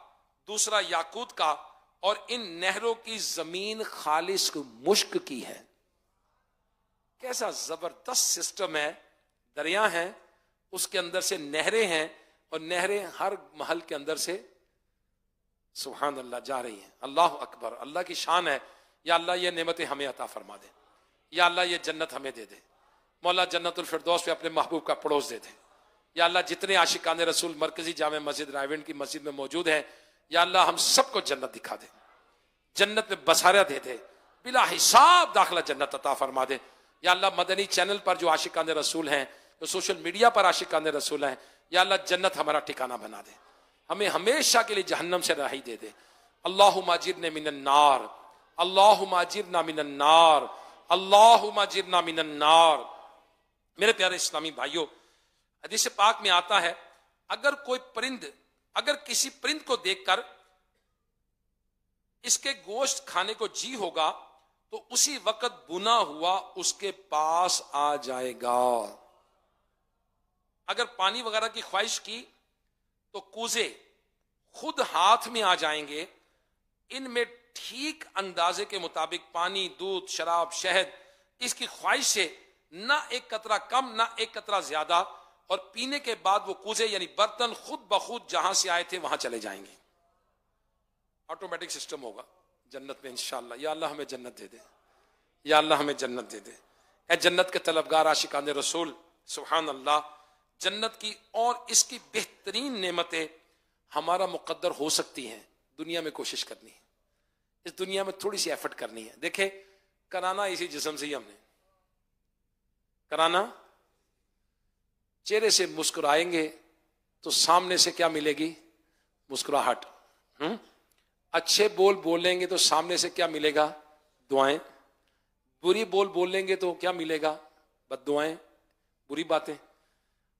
دوسرا یاقوت کا، اور ان نہروں کی زمین خالص مشک کی ہے. کیسا زبردست سسٹم ہے. دریا ہیں، اس کے اندر سے نہریں ہیں، اور نہریں ہر محل کے اندر سے سبحان اللہ جا رہی ہیں. اللہ اکبر، اللہ کی شان ہے. یا اللہ یہ نعمتیں ہمیں عطا فرما دے، یا اللہ یہ جنت ہمیں دے دے. مولا جنت الفردوس پہ اپنے محبوب کا پڑوس دے دے. یا اللہ جتنے عاشقان رسول مرکزی جامع مسجد رائیونڈ کی مسجد میں موجود ہیں، یا اللہ ہم سب کو جنت دکھا دے، جنت میں بسارا دے دے، بلا حساب داخلہ جنت عطا فرما دے. یا اللہ مدنی چینل پر جو عاشقان رسول ہیں، جو سوشل میڈیا پر عاشقان رسول ہیں، یا اللہ جنت ہمارا ٹھکانہ بنا دے، ہمیں ہمیشہ کے لیے جہنم سے رہائی دے دے. اللہم اجرنا من النار، اللہم اجرنا من النار، اللہم اجرنا من النار. میرے پیارے اسلامی بھائیوں، حدیث پاک میں آتا ہے، اگر کسی پرند کو دیکھ کر اس کے گوشت کھانے کو جی ہوگا تو اسی وقت بنا ہوا اس کے پاس آ جائے گا. اگر پانی وغیرہ کی خواہش کی تو کوزے خود ہاتھ میں آ جائیں گے. ان میں ٹھیک اندازے کے مطابق پانی، دودھ، شراب، شہد، اس کی خواہش سے نہ ایک قطرہ کم نہ ایک قطرہ زیادہ، اور پینے کے بعد وہ کوزے یعنی برتن خود بخود جہاں سے آئے تھے وہاں چلے جائیں گے. آٹومیٹک سسٹم ہوگا جنت میں انشاءاللہ. یا اللہ ہمیں جنت دے دے، یا اللہ ہمیں جنت دے دے. اے جنت کے طلبگار عاشقان رسول، سبحان اللہ، جنت کی اور اس کی بہترین نعمتیں ہمارا مقدر ہو سکتی ہیں. دنیا میں کوشش کرنی ہے، اس دنیا میں تھوڑی سی ایفرٹ کرنی ہے. دیکھیں، کرانا اسی جسم سے ہی ہم نے کرانا. چہرے سے مسکرائیں گے تو سامنے سے کیا ملے گی؟ مسکراہٹ. اچھے بول بولیں گے تو سامنے سے کیا ملے گا؟ دعائیں. بری بول بولیں گے تو کیا ملے گا؟ بد دعائیں، بری باتیں.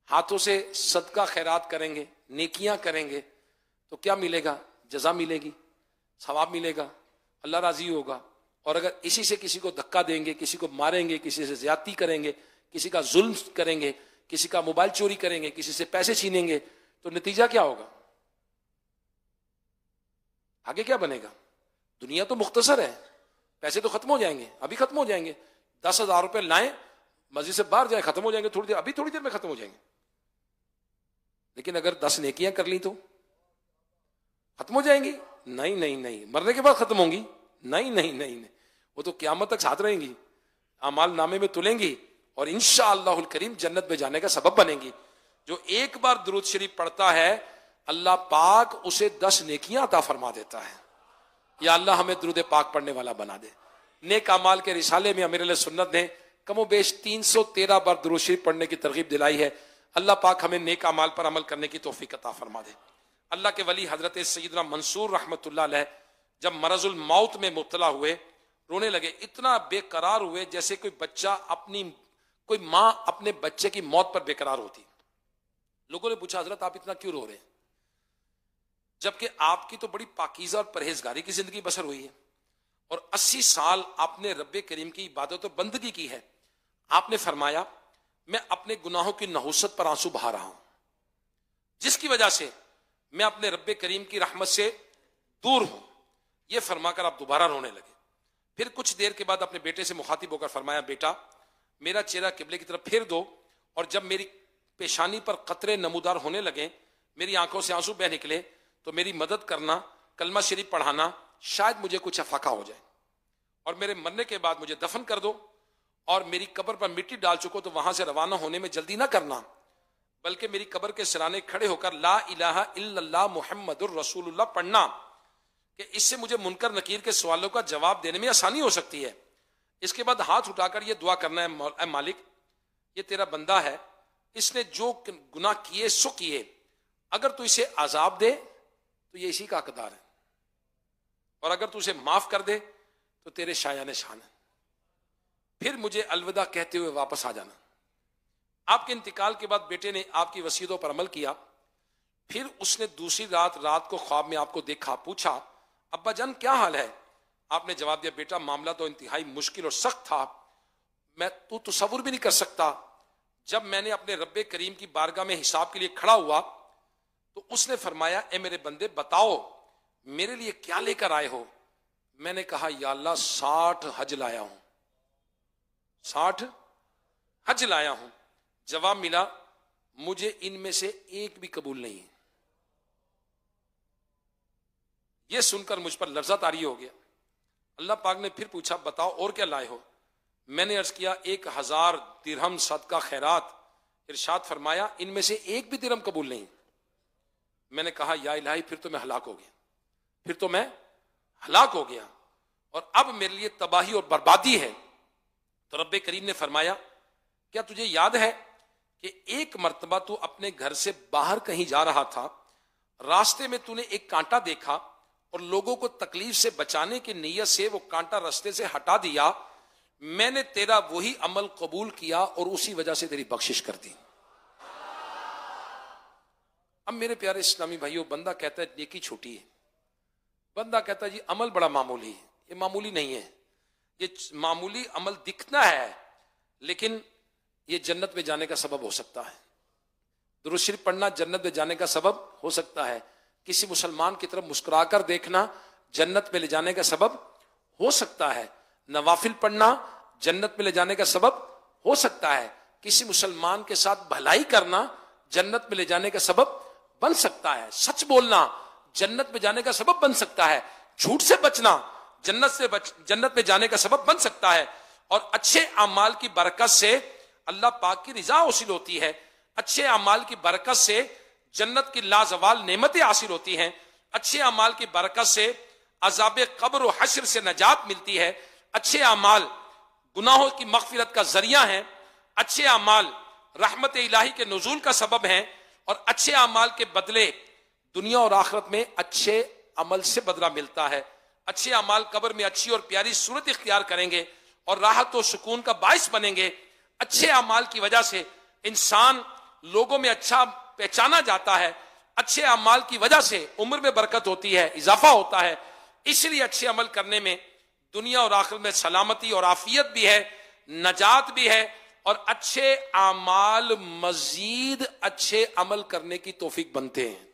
ہاتھوں سے صدقہ خیرات کریں گے، نیکیاں کریں گے تو کیا ملے گا؟ جزا ملے گی، ثواب ملے گا، اللہ راضی ہوگا. اور اگر اسی سے کسی کو دھکا دیں گے، کسی کو ماریں گے، کسی سے زیادتی کریں گے، کسی کا ظلم کریں گے، کسی کا موبائل چوری کریں گے، کسی سے پیسے چھینیں گے، تو نتیجہ کیا ہوگا؟ آگے کیا بنے گا؟ دنیا تو مختصر ہے، پیسے تو ختم ہو جائیں گے، ابھی ختم ہو جائیں گے. 10,000 روپے لائیں، مسجد سے باہر جائیں، ختم ہو جائیں گے تھوڑی دیر، ابھی تھوڑی دیر میں ختم ہو جائیں گے. لیکن اگر 10 نیکیاں کر لی تو ختم ہو جائیں گی؟ نہیں نہیں نہیں. مرنے کے بعد ختم ہوں گی؟ نہیں نہیں نہیں نہیں. وہ تو قیامت تک ساتھ رہیں گی، اعمال نامے میں تلیں گی، اور انشاءاللہ الکریم جنت میں جانے کا سبب بنیں گی. جو ایک بار درود شریف پڑھتا ہے، اللہ پاک اسے 10 نیکیاں عطا فرما دیتا ہے. یا اللہ ہمیں درود پاک پڑھنے والا بنا دے. نیک اعمال کے رسالے میں امیر علیہ سنت نے کم و بیش 313 بار درود شریف پڑھنے کی ترغیب دلائی ہے. اللہ پاک ہمیں نیک اعمال پر عمل کرنے کی توفیق عطا فرما دے. اللہ کے ولی حضرت سیدنا منصور رحمت اللہ علیہ جب مرض الموت میں مبتلا ہوئے، رونے لگے، اتنا بے قرار ہوئے جیسے کوئی ماں اپنے بچے کی موت پر بے قرار ہوتی. لوگوں نے پوچھا، حضرت آپ اتنا کیوں رو رہے ہیں؟ جبکہ آپ کی تو بڑی پاکیزہ اور پرہیزگاری کی زندگی بسر ہوئی ہے، اور 80 سال آپ نے رب کریم کی عبادت و بندگی کی ہے. آپ نے فرمایا، میں اپنے گناہوں کی نحوست پر آنسو بہا رہا ہوں، جس کی وجہ سے میں اپنے رب کریم کی رحمت سے دور ہوں، یہ فرما کر آپ دوبارہ رونے لگے۔ پھر کچھ دیر کے بعد اپنے بیٹے سے مخاطب ہو کر فرمایا، بیٹا میرا چہرہ قبلے کی طرف پھیر دو، اور جب میری پیشانی پر قطرے نمودار ہونے لگے، میری آنکھوں سے آنسو بہ نکلے، تو میری مدد کرنا، کلمہ شریف پڑھانا، شاید مجھے کچھ افاقہ ہو جائے، اور میرے مرنے کے بعد مجھے دفن کر دو، اور میری قبر پر مٹی ڈال چکو تو وہاں سے روانہ ہونے میں جلدی نہ کرنا، بلکہ میری قبر کے سرانے کھڑے ہو کر لا الہ الا اللہ محمد الرسول اللہ پڑھنا، کہ اس سے مجھے منکر نکیر کے سوالوں کا جواب دینے میں آسانی ہو سکتی ہے۔ اس کے بعد ہاتھ اٹھا کر یہ دعا کرنا ہے، اے مالک یہ تیرا بندہ ہے، اس نے جو گناہ کیے سو کیے، اگر تو اسے عذاب دے تو یہ اسی کا حقدار ہے، اور اگر تو اسے معاف کر دے تو تیرے شایان شان ہے، پھر مجھے الوداع کہتے ہوئے واپس آ جانا۔ آپ کے انتقال کے بعد بیٹے نے آپ کی وصیتوں پر عمل کیا۔ پھر اس نے دوسری رات کو خواب میں آپ کو دیکھا، پوچھا ابا جان کیا حال ہے؟ آپ نے جواب دیا، بیٹا معاملہ تو انتہائی مشکل اور سخت تھا، میں تو تصور بھی نہیں کر سکتا۔ جب میں نے اپنے رب کریم کی بارگاہ میں حساب کے لیے کھڑا ہوا تو اس نے فرمایا، اے میرے بندے بتاؤ میرے لیے کیا لے کر آئے ہو؟ میں نے کہا، یا اللہ 60 حج لایا ہوں، 60 حج لایا ہوں۔ جواب ملا، مجھے ان میں سے ایک بھی قبول نہیں ہے۔ یہ سن کر مجھ پر لرزہ طاری ہو گیا۔ اللہ پاک نے پھر پوچھا، بتاؤ اور کیا لائے ہو؟ میں نے عرض کیا، 1000 درہم صدقہ خیرات۔ ارشاد فرمایا، ان میں سے ایک بھی درہم قبول نہیں۔ میں نے کہا، یا الہی پھر تو میں ہلاک ہو گیا، پھر تو میں ہلاک ہو گیا، اور اب میرے لیے تباہی اور بربادی ہے۔ تو رب کریم نے فرمایا، کیا تجھے یاد ہے کہ ایک مرتبہ تو اپنے گھر سے باہر کہیں جا رہا تھا، راستے میں تو نے ایک کانٹا دیکھا اور لوگوں کو تکلیف سے بچانے کی نیت سے وہ کانٹا راستے سے ہٹا دیا، میں نے تیرا وہی عمل قبول کیا اور اسی وجہ سے تیری بخشش کر دی۔ اب میرے پیارے اسلامی بھائیوں، بندہ کہتا ہے نیکی چھوٹی ہے، بندہ کہتا ہے جی عمل بڑا معمولی ہے۔ یہ معمولی نہیں ہے، یہ معمولی عمل دکھنا ہے، لیکن یہ جنت میں جانے کا سبب ہو سکتا ہے۔ درود شریف پڑھنا جنت میں جانے کا سبب ہو سکتا ہے، کسی مسلمان کی طرف مسکرا کر دیکھنا جنت میں لے جانے کا سبب ہو سکتا ہے، نوافل پڑھنا جنت میں لے جانے کا سبب ہو سکتا ہے، کسی مسلمان کے ساتھ بھلائی کرنا جنت میں لے جانے کا سبب بن سکتا ہے، سچ بولنا جنت میں جانے کا سبب بن سکتا ہے، جھوٹ سے بچنا جنت میں جانے کا سبب بن سکتا ہے، اور اچھے اعمال کی برکت سے اللہ پاک کی رضا حاصل ہوتی ہے، اچھے اعمال کی برکت سے جنت کی لازوال نعمتیں حاصل ہوتی ہیں، اچھے اعمال کی برکت سے عذاب قبر و حشر سے نجات ملتی ہے، اچھے اعمال گناہوں کی مغفرت کا ذریعہ ہیں، اچھے اعمال رحمت الہی کے نزول کا سبب ہیں، اور اچھے اعمال کے بدلے دنیا اور آخرت میں اچھے عمل سے بدلہ ملتا ہے۔ اچھے اعمال قبر میں اچھی اور پیاری صورت اختیار کریں گے اور راحت و سکون کا باعث بنیں گے۔ اچھے اعمال کی وجہ سے انسان لوگوں میں اچھا پہچانا جاتا ہے، اچھے اعمال کی وجہ سے عمر میں برکت ہوتی ہے، اضافہ ہوتا ہے، اس لیے اچھے عمل کرنے میں دنیا اور آخرت میں سلامتی اور عافیت بھی ہے، نجات بھی ہے، اور اچھے اعمال مزید اچھے عمل کرنے کی توفیق بنتے ہیں۔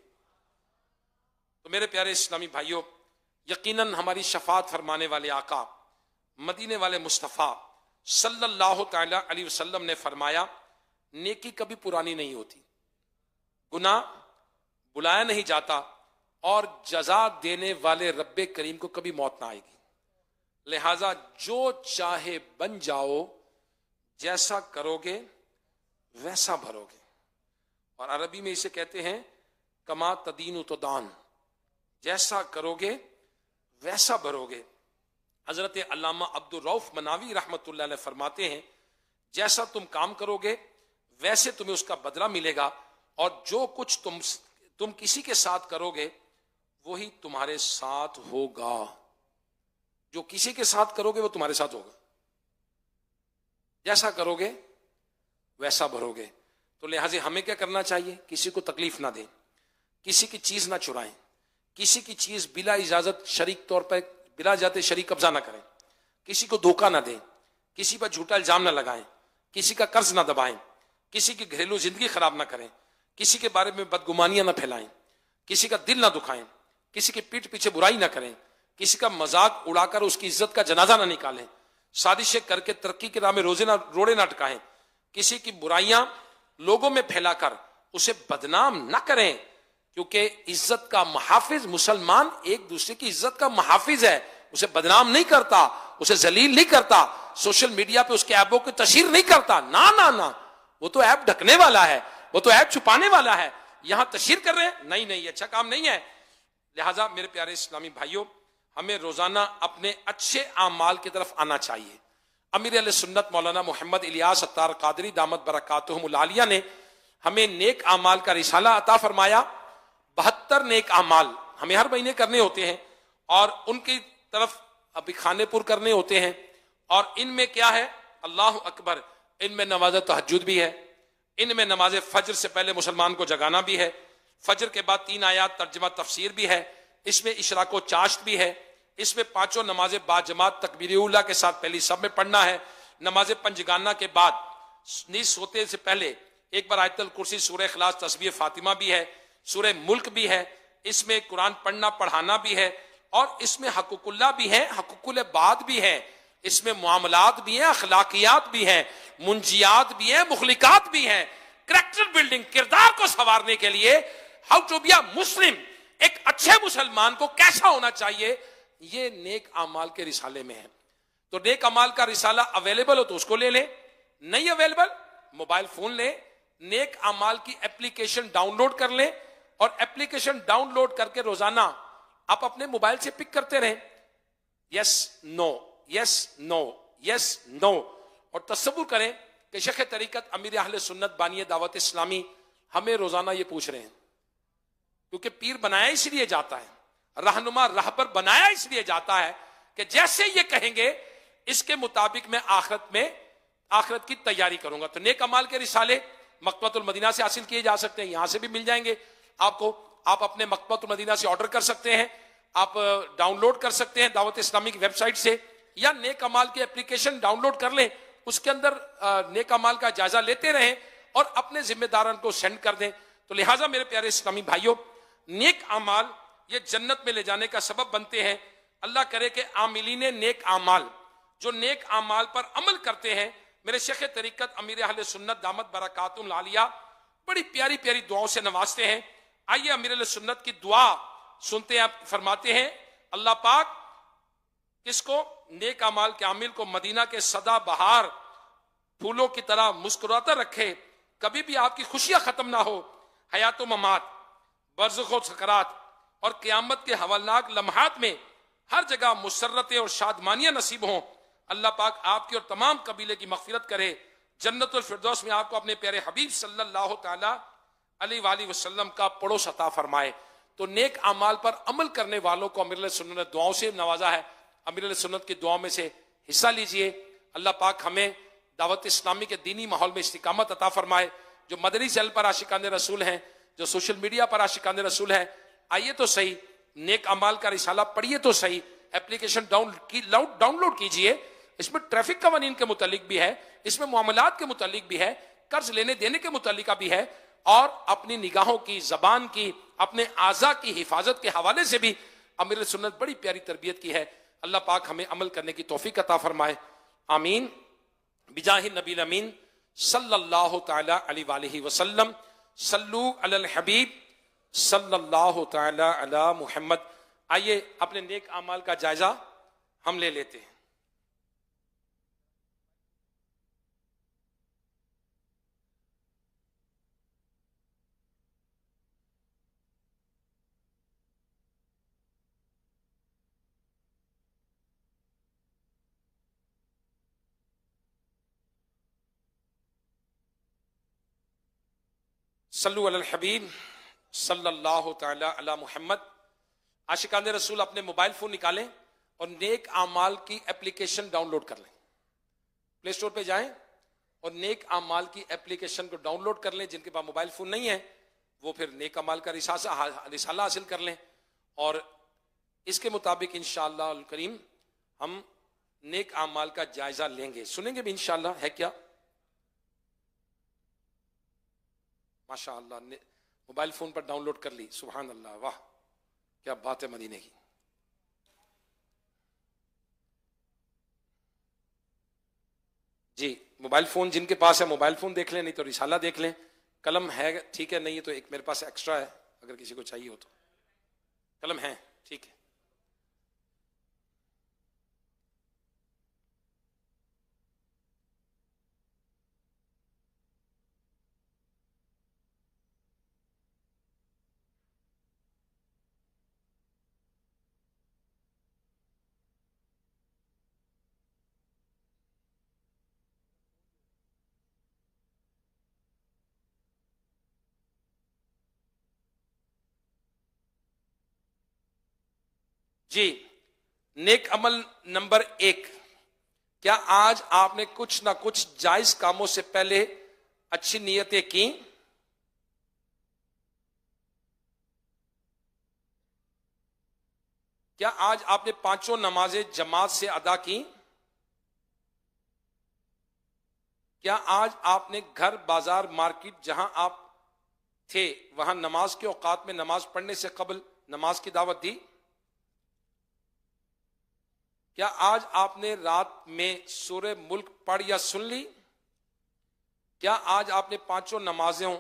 تو میرے پیارے اسلامی بھائیوں، یقیناً ہماری شفاعت فرمانے والے آقا مدینے والے مصطفیٰ صلی اللہ تعالی علیہ وسلم نے فرمایا، نیکی کبھی پرانی نہیں ہوتی، گناہ بلایا نہیں جاتا، اور جزا دینے والے رب کریم کو کبھی موت نہ آئے گی۔ لہذا جو چاہے بن جاؤ، جیسا کرو گے ویسا بھرو گے، اور عربی میں اسے کہتے ہیں کما تدین تدان، جیسا کرو گے ویسا بھرو گے۔ حضرت علامہ عبد الرؤف مناوی رحمت اللہ علیہ فرماتے ہیں، جیسا تم کام کرو گے ویسے تمہیں اس کا بدلہ ملے گا، اور جو کچھ تم کسی کے ساتھ کرو گے وہی تمہارے ساتھ ہوگا، جو کسی کے ساتھ کرو گے وہ تمہارے ساتھ ہوگا، جیسا کرو گے ویسا بھرو گے۔ تو لہٰذا ہمیں کیا کرنا چاہیے؟ کسی کو تکلیف نہ دیں، کسی کی چیز نہ چرائیں، کسی کی چیز بلا اجازت شریک طور پر بلا اجازت شریک قبضہ نہ کریں، کسی کو دھوکہ نہ دیں، کسی پر جھوٹا الزام نہ لگائیں، کسی کا قرض نہ دبائیں، کسی کی گھریلو زندگی خراب نہ کریں، کسی کے بارے میں بدگمانیاں نہ پھیلائیں، کسی کا دل نہ دکھائیں، کسی کی پیٹھ پیچھے برائی نہ کریں, کسی کا مذاق اڑا کر اس کی عزت کا جنازہ نہ نکالیں, سازشیں کر کے ترقی کے راہ میں روڑے نہ اٹکائیں, کسی کی برائیاں لوگوں میں پھیلا کر اسے بدنام نہ کریں, کیونکہ عزت کا محافظ مسلمان ایک دوسرے کی عزت کا محافظ ہے, اسے بدنام نہیں کرتا, اسے ذلیل نہیں کرتا, سوشل میڈیا پہ اس کے عیبوں کی تشہیر نہیں کرتا, نہ وہ تو عیب ڈھکنے والا ہے, وہ تو عیب چھپانے والا ہے, یہاں تشہیر کر رہے ہیں, نہیں یہ اچھا کام نہیں ہے. لہٰذا میرے پیارے اسلامی بھائیوں, ہمیں روزانہ اپنے اچھے اعمال کی طرف آنا چاہیے. امیر اہل سنت مولانا محمد الیاس اتار قادری دامت برکاتہم العالیہ نے ہمیں نیک اعمال کا رسالہ عطا فرمایا. 72 نیک اعمال ہمیں ہر مہینے کرنے ہوتے ہیں, اور ان کی طرف ابھی کھانے پر کرنے ہوتے ہیں, اور ان میں کیا ہے, اللہ اکبر, ان میں نماز تہجد بھی ہے, ان میں نماز فجر سے پہلے مسلمان کو جگانا بھی ہے, فجر کے بعد 3 آیات ترجمہ تفسیر بھی ہے, اس میں اشراق و چاشت بھی ہے, اس میں 5 نمازیں با جماعت تکبیر اولیٰ کے ساتھ پہلی سب میں پڑھنا ہے, نماز پنجگانہ کے بعد نیند سوتے سے پہلے ایک بار آیت الکرسی, سورہ اخلاص, تسبیح فاطمہ بھی ہے, سورہ ملک بھی ہے, اس میں قرآن پڑھنا پڑھانا بھی ہے, اور اس میں حقوق اللہ بھی ہے, حقوق العباد بھی ہے, اس میں معاملات بھی ہیں, اخلاقیات بھی ہیں, منجیات بھی ہیں, مخلقات بھی ہیں. کریکٹر بلڈنگ, کردار کو سنوارنے کے لیے ہاؤ ٹو بی اے مسلم, ایک اچھے مسلمان کو کیسا ہونا چاہیے, یہ نیک اعمال کے رسالے میں ہے. تو نیک اعمال کا رسالہ اویلیبل ہو تو اس کو لے لیں, نہیں اویلیبل موبائل فون لیں, نیک اعمال کی اپلیکیشن ڈاؤن لوڈ کر لیں, اور اپلیکیشن ڈاؤن لوڈ کر کے روزانہ آپ اپنے موبائل سے پک کرتے رہیں, یس نو یس نو یس نو, اور تصور کریں کہ شیخ طریقت امیر اہل سنت بانی دعوت اسلامی ہمیں روزانہ یہ پوچھ رہے ہیں, کیونکہ پیر بنایا اس لیے جاتا ہے, رہنما رہبر بنایا اس لیے جاتا ہے کہ جیسے یہ کہیں گے اس کے مطابق میں آخرت کی تیاری کروں گا. تو نیک امال کے رسالے مکتبۃ المدینہ سے حاصل کیے جا سکتے ہیں, یہاں سے بھی مل جائیں گے آپ کو, آپ اپنے مکتبۃ المدینہ سے آرڈر کر سکتے ہیں, آپ ڈاؤن لوڈ کر سکتے ہیں دعوت اسلامی کی ویب سائٹ سے, یا نیک امال کی اپلیکیشن ڈاؤن لوڈ کر لیں, اس کے اندر نیک امال کا جائزہ لیتے رہیں اور اپنے ذمہ داران کو سینڈ کر دیں. تو لہٰذا میرے پیارے اسلامی بھائیوں, نیک اعمال یہ جنت میں لے جانے کا سبب بنتے ہیں. اللہ کرے کہ عاملین نیک اعمال, جو نیک اعمال پر عمل کرتے ہیں, میرے شیخ طریقت امیر اہل سنت دامت برکاتہم العالیہ بڑی پیاری پیاری دعاؤں سے نوازتے ہیں. آئیے امیر اہل سنت کی دعا سنتے ہیں. آپ فرماتے ہیں, اللہ پاک کس کو, نیک اعمال کے عامل کو مدینہ کے سدا بہار پھولوں کی طرح مسکراتا رکھے, کبھی بھی آپ کی خوشیاں ختم نہ ہو, حیات و ممات, برزخ و سکرات اور قیامت کے ہولناک لمحات میں ہر جگہ مسرتیں اور شادمانیاں نصیب ہوں. اللہ پاک آپ کی اور تمام قبیلے کی مغفرت کرے, جنت الفردوس میں آپ کو اپنے پیارے حبیب صلی اللہ تعالی علیہ وآلہ وسلم کا پڑوس عطا فرمائے. تو نیک اعمال پر عمل کرنے والوں کو امیر علیہ سنت نے دعاؤں سے نوازا ہے. امیر علیہ سنت کی دعاؤں میں سے حصہ لیجئے. اللہ پاک ہمیں دعوت اسلامی کے دینی ماحول میں استقامت عطا فرمائے. جو مدنی چینل پر عاشقان رسول ہیں, جو سوشل میڈیا پر عاشقان رسول ہیں, آئیے تو صحیح, نیک اعمال کا رسالہ پڑھیے تو صحیح, اپلیکیشن ڈاؤن لوڈ کیجئے. اس میں ٹریفک قوانین کے متعلق بھی ہے, اس میں معاملات کے متعلق بھی ہے, قرض لینے دینے کے متعلق بھی ہے, اور اپنی نگاہوں کی, زبان کی, اپنے اعضاء کی حفاظت کے حوالے سے بھی امیر سنت بڑی پیاری تربیت کی ہے. اللہ پاک ہمیں عمل کرنے کی توفیق عطا فرمائے, آمین. بجاہ نبی الامین صلی اللہ تعالی علیہ وآلہ وسلم. صلو علی الحبیب صلی اللہ تعالی علی محمد. آئیے اپنے نیک اعمال کا جائزہ ہم لے لیتے ہیں. صلو علی الحبیب صلی اللہ تعالی علی محمد. عاشقان رسول اپنے موبائل فون نکالیں اور نیک اعمال کی اپلیکیشن ڈاؤن لوڈ کر لیں. پلے اسٹور پہ جائیں اور نیک اعمال کی اپلیکیشن کو ڈاؤن لوڈ کر لیں. جن کے پاس موبائل فون نہیں ہے وہ پھر نیک اعمال کا رسالہ حاصل کر لیں, اور اس کے مطابق انشاءاللہ الکریم ہم نیک اعمال کا جائزہ لیں گے, سنیں گے بھی انشاءاللہ. ہے کیا ماشاء اللہ, موبائل فون پر ڈاؤن لوڈ کر لی, سبحان اللہ, واہ. کیا بات ہے مدینے کی. جی موبائل فون جن کے پاس ہے موبائل فون دیکھ لیں، نہیں تو رسالہ دیکھ لیں. قلم ہے ٹھیک ہے، نہیں ہے تو ایک میرے پاس ایکسٹرا ہے اگر کسی کو چاہیے ہو تو. قلم ہے ٹھیک ہے. جی نیک عمل نمبر 1، کیا آج آپ نے کچھ نہ کچھ جائز کاموں سے پہلے اچھی نیتیں کی؟ کیا آج آپ نے 5 نمازیں جماعت سے ادا کی؟ کیا آج آپ نے گھر بازار مارکیٹ جہاں آپ تھے وہاں نماز کے اوقات میں نماز پڑھنے سے قبل نماز کی دعوت دی؟ کیا آج آپ نے رات میں سورہ ملک پڑھ یا سن لی؟ کیا آج آپ نے 5 نمازوں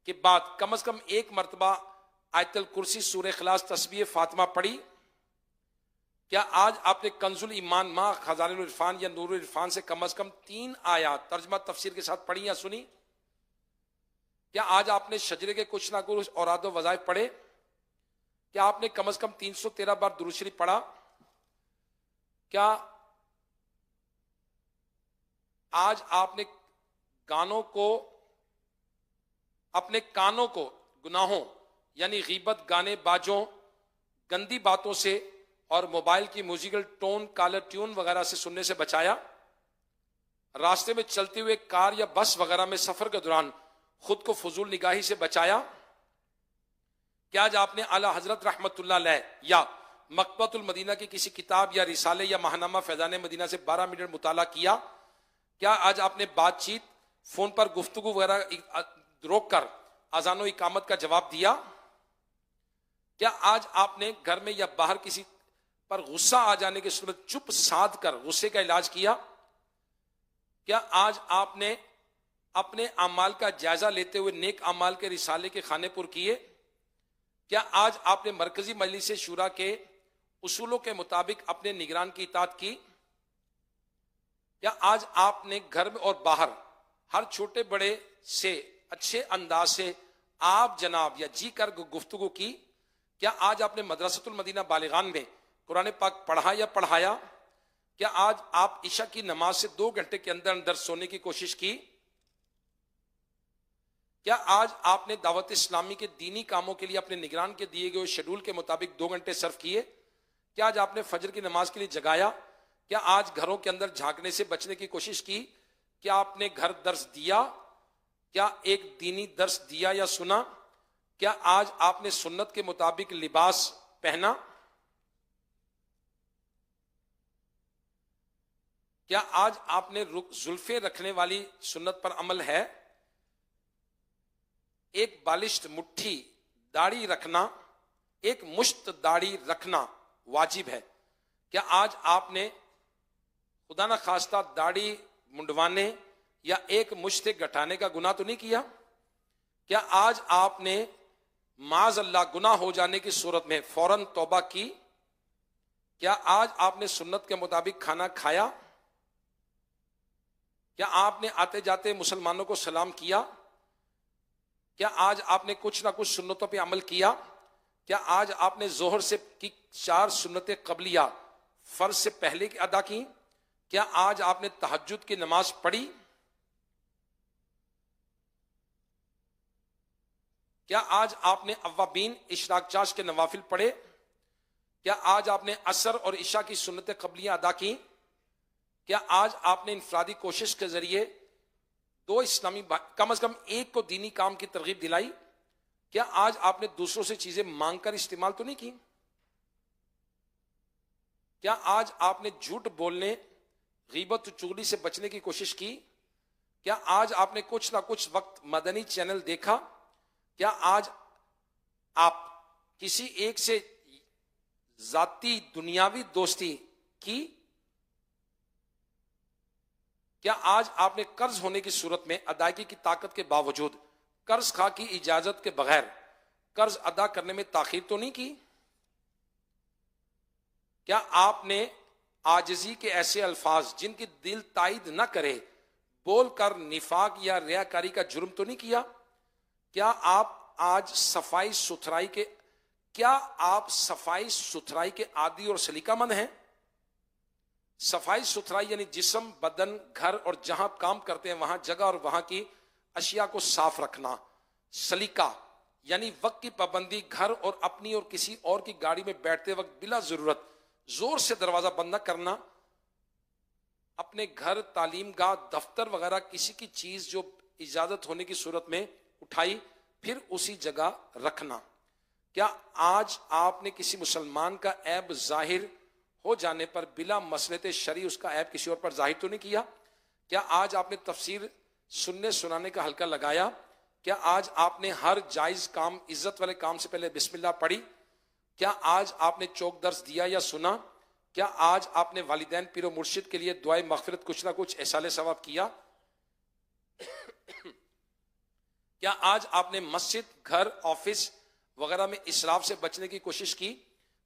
کے بعد کم از کم 1 مرتبہ آیت الکرسی سورہ اخلاص تسبیح فاطمہ پڑھی؟ کیا آج آپ نے کنز الایمان ماں خزائن العرفان یا نور العرفان سے کم از کم 3 آیات ترجمہ تفسیر کے ساتھ پڑھی یا سنی؟ کیا آج آپ نے شجرے کے کچھ نہ کچھ اوراد و وظائف پڑھے؟ کیا آپ نے کم از کم 313 بار درود شریف پڑھا؟ کیا آج آپ نے اپنے کانوں کو گناہوں یعنی غیبت، گانے باجوں، گندی باتوں سے اور موبائل کی میوزیکل ٹون، کالر ٹیون وغیرہ سے سننے سے بچایا؟ راستے میں چلتے ہوئے کار یا بس وغیرہ میں سفر کے دوران خود کو فضول نگاہی سے بچایا؟ کیا آج آپ نے اعلی حضرت رحمت اللہ علیہ یا مکتبۃ المدینہ کی کسی کتاب یا رسالے یا ماہنامہ فیضان مدینہ سے 12 منٹ مطالعہ کیا؟ کیا آج آپ نے بات چیت، فون پر گفتگو وغیرہ روک کر اذان و اقامت کا جواب دیا؟ کیا آج آپ نے گھر میں یا باہر کسی پر غصہ آ جانے کی صورت چپ سادھ کر غصے کا علاج کیا؟ کیا آج آپ نے اپنے اعمال کا جائزہ لیتے ہوئے نیک اعمال کے رسالے کے خانے پر کیے؟ کیا آج آپ نے مرکزی مجلس شورا کے اصولوں کے مطابق اپنے نگران کی اطاعت کی؟ کیا آج آپ نے گھر میں اور باہر ہر چھوٹے بڑے سے اچھے انداز سے آپ جناب یا جی کر گفتگو کی؟ کیا آج آپ نے مدرسۃ المدینہ بالغان میں قرآن پاک پڑھا یا پڑھایا؟ کیا آج آپ عشاء کی نماز سے 2 گھنٹے کے اندر اندر سونے کی کوشش کی؟ کیا آج آپ نے دعوت اسلامی کے دینی کاموں کے لیے اپنے نگران کے دیے گئے شیڈول کے مطابق 2 گھنٹے صرف کیے؟ کیا آج آپ نے فجر کی نماز کے لیے جگایا؟ کیا آج گھروں کے اندر جھانکنے سے بچنے کی کوشش کی؟ کیا آپ نے گھر درس دیا؟ کیا ایک دینی درس دیا یا سنا؟ کیا آج آپ نے سنت کے مطابق لباس پہنا؟ کیا آج آپ نے زلفیں رکھنے والی سنت پر عمل ہے؟ ایک بالشت مٹھی داڑھی رکھنا، ایک مشت داڑھی رکھنا واجب ہے. کیا آج آپ نے خدا نہ خواستہ داڑھی منڈوانے یا ایک مشت گٹانے کا گناہ تو نہیں کیا؟ کیا آج آپ نے معاذ اللہ گناہ ہو جانے کی صورت میں فوراً توبہ کی؟ کیا آج آپ نے سنت کے مطابق کھانا کھایا؟ کیا آپ نے آتے جاتے مسلمانوں کو سلام کیا؟ کیا آج آپ نے کچھ نہ کچھ سنتوں پہ عمل کیا؟ کیا آج آپ نے ظہر سے کی 4 سنتیں قبلیہ فرض سے پہلے کی ادا کی؟ کیا آج آپ نے تہجد کی نماز پڑھی؟ کیا آج آپ نے اوابین اشراق چاش کے نوافل پڑھے؟ کیا آج آپ نے عصر اور عشاء کی سنتیں قبلیہ ادا کی؟ کیا آج آپ نے انفرادی کوشش کے ذریعے 2 اسلامی کم از کم ایک کو دینی کام کی ترغیب دلائی؟ کیا آج آپ نے دوسروں سے چیزیں مانگ کر استعمال تو نہیں کی؟ کیا آج آپ نے جھوٹ بولنے، غیبت و چغلی سے بچنے کی کوشش کی؟ کیا آج آپ نے کچھ نہ کچھ وقت مدنی چینل دیکھا؟ کیا آج آپ کسی ایک سے ذاتی دنیاوی دوستی کی؟ کیا آج آپ نے قرض ہونے کی صورت میں ادائیگی کی طاقت کے باوجود قرض خواہ کی اجازت کے بغیر قرض ادا کرنے میں تاخیر تو نہیں کی؟ کیا آپ نے عاجزی کے ایسے الفاظ جن کی دل تائید نہ کرے بول کر نفاق یا ریاکاری کا جرم تو نہیں کیا؟ کیا آپ آج صفائی ستھرائی کے عادی اور سلیقہ مند ہیں؟ صفائی ستھرائی یعنی جسم، بدن، گھر اور جہاں کام کرتے ہیں وہاں جگہ اور وہاں کی اشیاء کو صاف رکھنا۔ سلیقہ یعنی وقت کی پابندی، گھر اور اپنی اور کسی اور کی گاڑی میں بیٹھتے وقت بلا ضرورت زور سے دروازہ بند نہ کرنا۔ اپنے گھر، تعلیم گاہ، دفتر وغیرہ کسی کی چیز جو اجازت ہونے کی صورت میں اٹھائی پھر اسی جگہ رکھنا۔ کیا آج آپ نے کسی مسلمان کا عیب ظاہر ہو جانے پر بلا مصلحت شرعی اس کا عیب کسی اور پر ظاہر تو نہیں کیا؟ کیا آج آپ نے تفسیر سننے سنانے کا حلقہ لگایا؟ کیا آج آپ نے ہر جائز کام، عزت والے کام سے پہلے بسم اللہ پڑھی؟ کیا آج آپ نے چوک درس دیا یا سنا؟ کیا آج آپ نے والدین، پیر و مرشد کے لیے دعائے مغفرت کچھ نہ کچھ احسال ثواب کیا؟ کیا آج آپ نے مسجد، گھر، آفس وغیرہ میں اسراف سے بچنے کی کوشش کی؟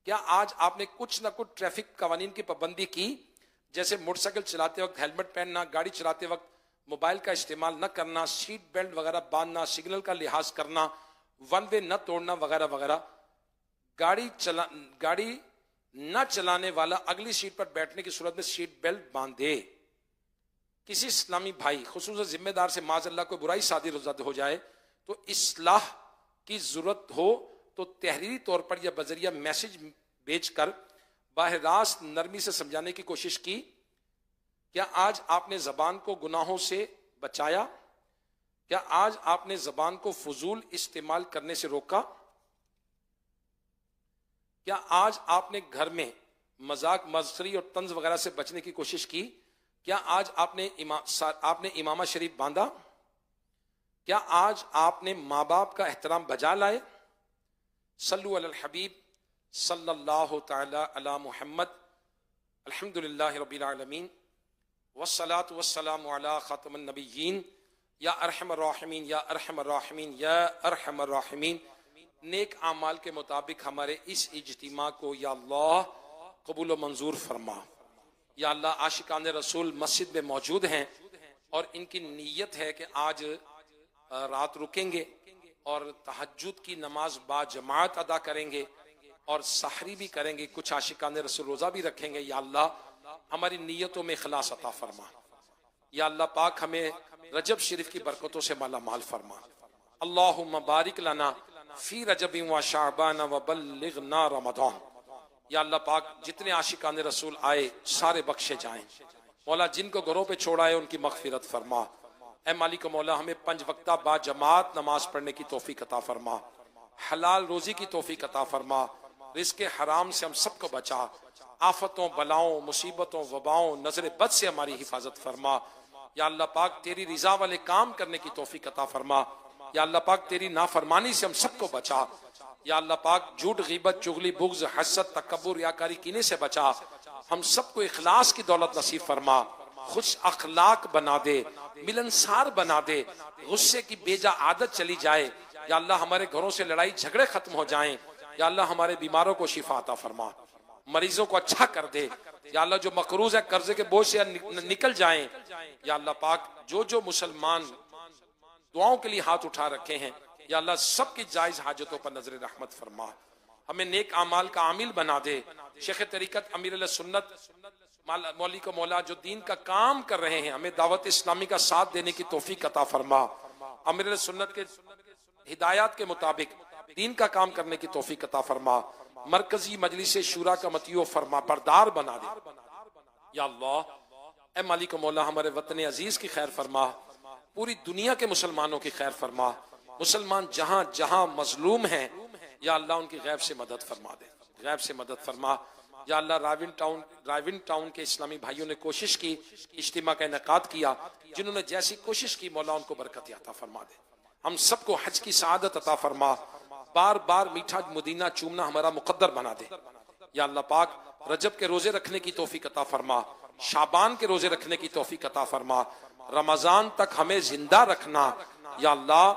کیا آج آپ نے کچھ نہ کچھ ٹریفک قوانین کی پابندی کی، جیسے موٹر سائیکل چلاتے وقت ہیلمٹ پہننا، گاڑی چلاتے وقت موبائل کا استعمال نہ کرنا، سیٹ بیلٹ وغیرہ باندھنا، سگنل کا لحاظ کرنا، ون وے نہ توڑنا وغیرہ وغیرہ؟ گاڑی نہ چلانے والا اگلی سیٹ پر بیٹھنے کی صورت میں سیٹ بیلٹ باندھے۔ کسی اسلامی بھائی خصوصاً ذمہ دار سے معاذ اللہ کو برائی صادر ہو جائے تو اصلاح کی ضرورت ہو تو تحریری طور پر یا بذریعہ میسج بھیج کر براہ راست نرمی سے سمجھانے کی کوشش کی؟ کیا آج آپ نے زبان کو گناہوں سے بچایا؟ کیا آج آپ نے زبان کو فضول استعمال کرنے سے روکا؟ کیا آج آپ نے گھر میں مذاق، مسخری اور طنز وغیرہ سے بچنے کی کوشش کی؟ کیا آج آپ نے امامہ شریف باندھا؟ کیا آج آپ نے ماں باپ کا احترام بجا لائے؟ صلو علی الحبیب صلی اللہ تعالی علی محمد۔ الحمدللہ رب العالمین والصلاة والسلام علی خاتم النبیین یا ارحم الراحمین یا ارحم الراحمین یا ارحم الراحمین۔ نیک اعمال کے مطابق ہمارے اس اجتماع کو یا اللہ قبول و منظور فرما۔ یا اللہ عاشقان رسول مسجد میں موجود ہیں اور ان کی نیت ہے کہ آج رات رکیں گے اور تہجد کی نماز با جماعت ادا کریں گے اور سحری بھی کریں گے، کچھ عاشقان رسول روزہ بھی رکھیں گے۔ یا اللہ ہماری نیتوں میں اخلاص عطا فرما۔ یا اللہ پاک ہمیں رجب شریف کی برکتوں سے مالا مال فرما۔ اللہم بارک لنا فی رجب و شعبان و بلغنا رمضان۔ یا اللہ پاک جتنے عاشقان رسول آئے سارے بخشے جائیں۔ مولا جن کو گھروں پہ چھوڑا ہے ان کی مغفرت فرما۔ اے مالک و مولا ہمیں 5 وقتہ با جماعت نماز پڑھنے کی توفیق عطا فرما، حلال روزی کی توفیق عطا فرما، رزق حرام سے ہم سب کو بچا، آفتوں، بلاؤں، مصیبتوں، وباؤں، نظر بد سے ہماری حفاظت فرما۔ یا اللہ پاک تیری رضا والے کام کرنے کی توفیق عطا فرما۔ یا اللہ پاک تیری نافرمانی سے ہم سب کو بچا۔ یا اللہ پاک جھوٹ، غیبت، چغلی، بغض، حسد، تکبر، ریاکاری، کینے سے بچا۔ ہم سب کو اخلاص کی دولت نصیب فرما، خوش اخلاق بنا دے، ملنسار بنا دے، غصے کی بیجا عادت چلی جائے۔ یا اللہ ہمارے گھروں سے لڑائی جھگڑے ختم ہو جائیں۔ یا اللہ ہمارے بیماروں کو شفا عطا فرما، مریضوں کو اچھا کر دے۔ یا اللہ جو مقروض ہے قرضے کے بوجھ سے نکل جائیں۔ یا اللہ پاک جو مسلمان دعاؤں کے لیے ہاتھ اٹھا رکھے ہیں یا اللہ سب کی جائز حاجتوں پر نظر رحمت فرما، ہمیں نیک اعمال کا عامل بنا دے۔ شیخ طریقت امیر علیہ سنت مولی کو مولا جو دین کا کام کر رہے ہیں ہمیں دعوت اسلامی کا ساتھ دینے کی توفیق عطا فرما، امیر علیہ سنت کے ہدایات کے مطابق دین کا کام کرنے کی توفیق عطا فرما، مرکزی مجلس شورا کا متیو فرما بردار بنا دے۔ یا اللہ اے مالک و مولا ہمارے وطن عزیز کی خیر فرما، پوری دنیا کے مسلمانوں کی خیر فرما، مسلمان جہاں جہاں مظلوم ہیں یا اللہ ان کی غیب سے مدد فرما دے، غیب سے مدد فرما۔ یا اللہ راون ٹاؤن کے اسلامی بھائیوں نے کوشش کی، اجتماع کا انعقاد کیا، جنہوں نے جیسی کوشش کی مولا ان کو برکت عطا فرما دے، ہم سب کو حج کی سعادت عطا فرما، بار بار میٹھا مدینہ چومنا ہمارا مقدر بنا دے۔ یا اللہ پاک رجب کے روزے رکھنے کی توفیق عطا فرما، شعبان کے روزے رکھنے کی توفیق عطا فرما، رمضان تک ہمیں زندہ رکھنا یا اللہ،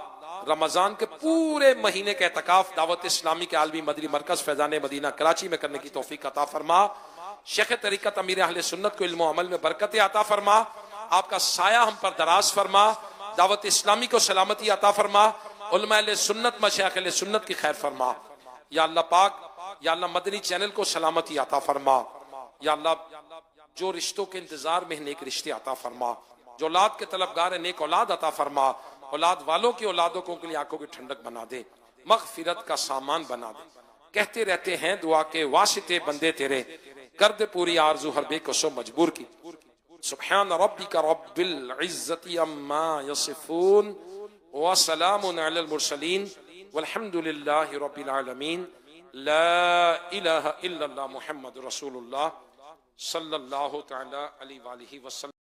رمضان کے پورے مہینے کے اعتکاف دعوت اسلامی کے عالمی مدنی مرکز فیضان مدینہ کراچی میں کرنے کی توفیق عطا فرما، شیخ طریقت امیر اہل سنت کو علم و عمل میں برکت عطا فرما، آپ کا سایہ ہم پر دراز فرما، دعوت اسلامی کو سلامتی عطا فرما، علماء اہل سنت مشایخ اہل سنت کی خیر فرما یا اللہ پاک، یا اللہ مدنی چینل کو سلامتی عطا فرما یا اللہ، جو رشتوں کے انتظار میں نیک رشتے عطا فرما، جو اولاد کے طلبگار ہیں نیک اولاد عطا فرما، اولاد والوں کی اولادوں کو کے لیے آنکھوں کی ٹھنڈک بنا دے، مغفرت کا سامان بنا دے۔ کہتے رہتے ہیں دعا کے واسطے بندے تیرے، کر دے پوری آرزو ہر بے کسو مجبور کی۔ سبحان ربک رب العزت عما یصفون وسلام علی المرسلین والحمد للہ رب العالمین، لا الہ الا اللہ محمد رسول اللہ صلی اللہ تعالی علیہ وآلہ وسلم۔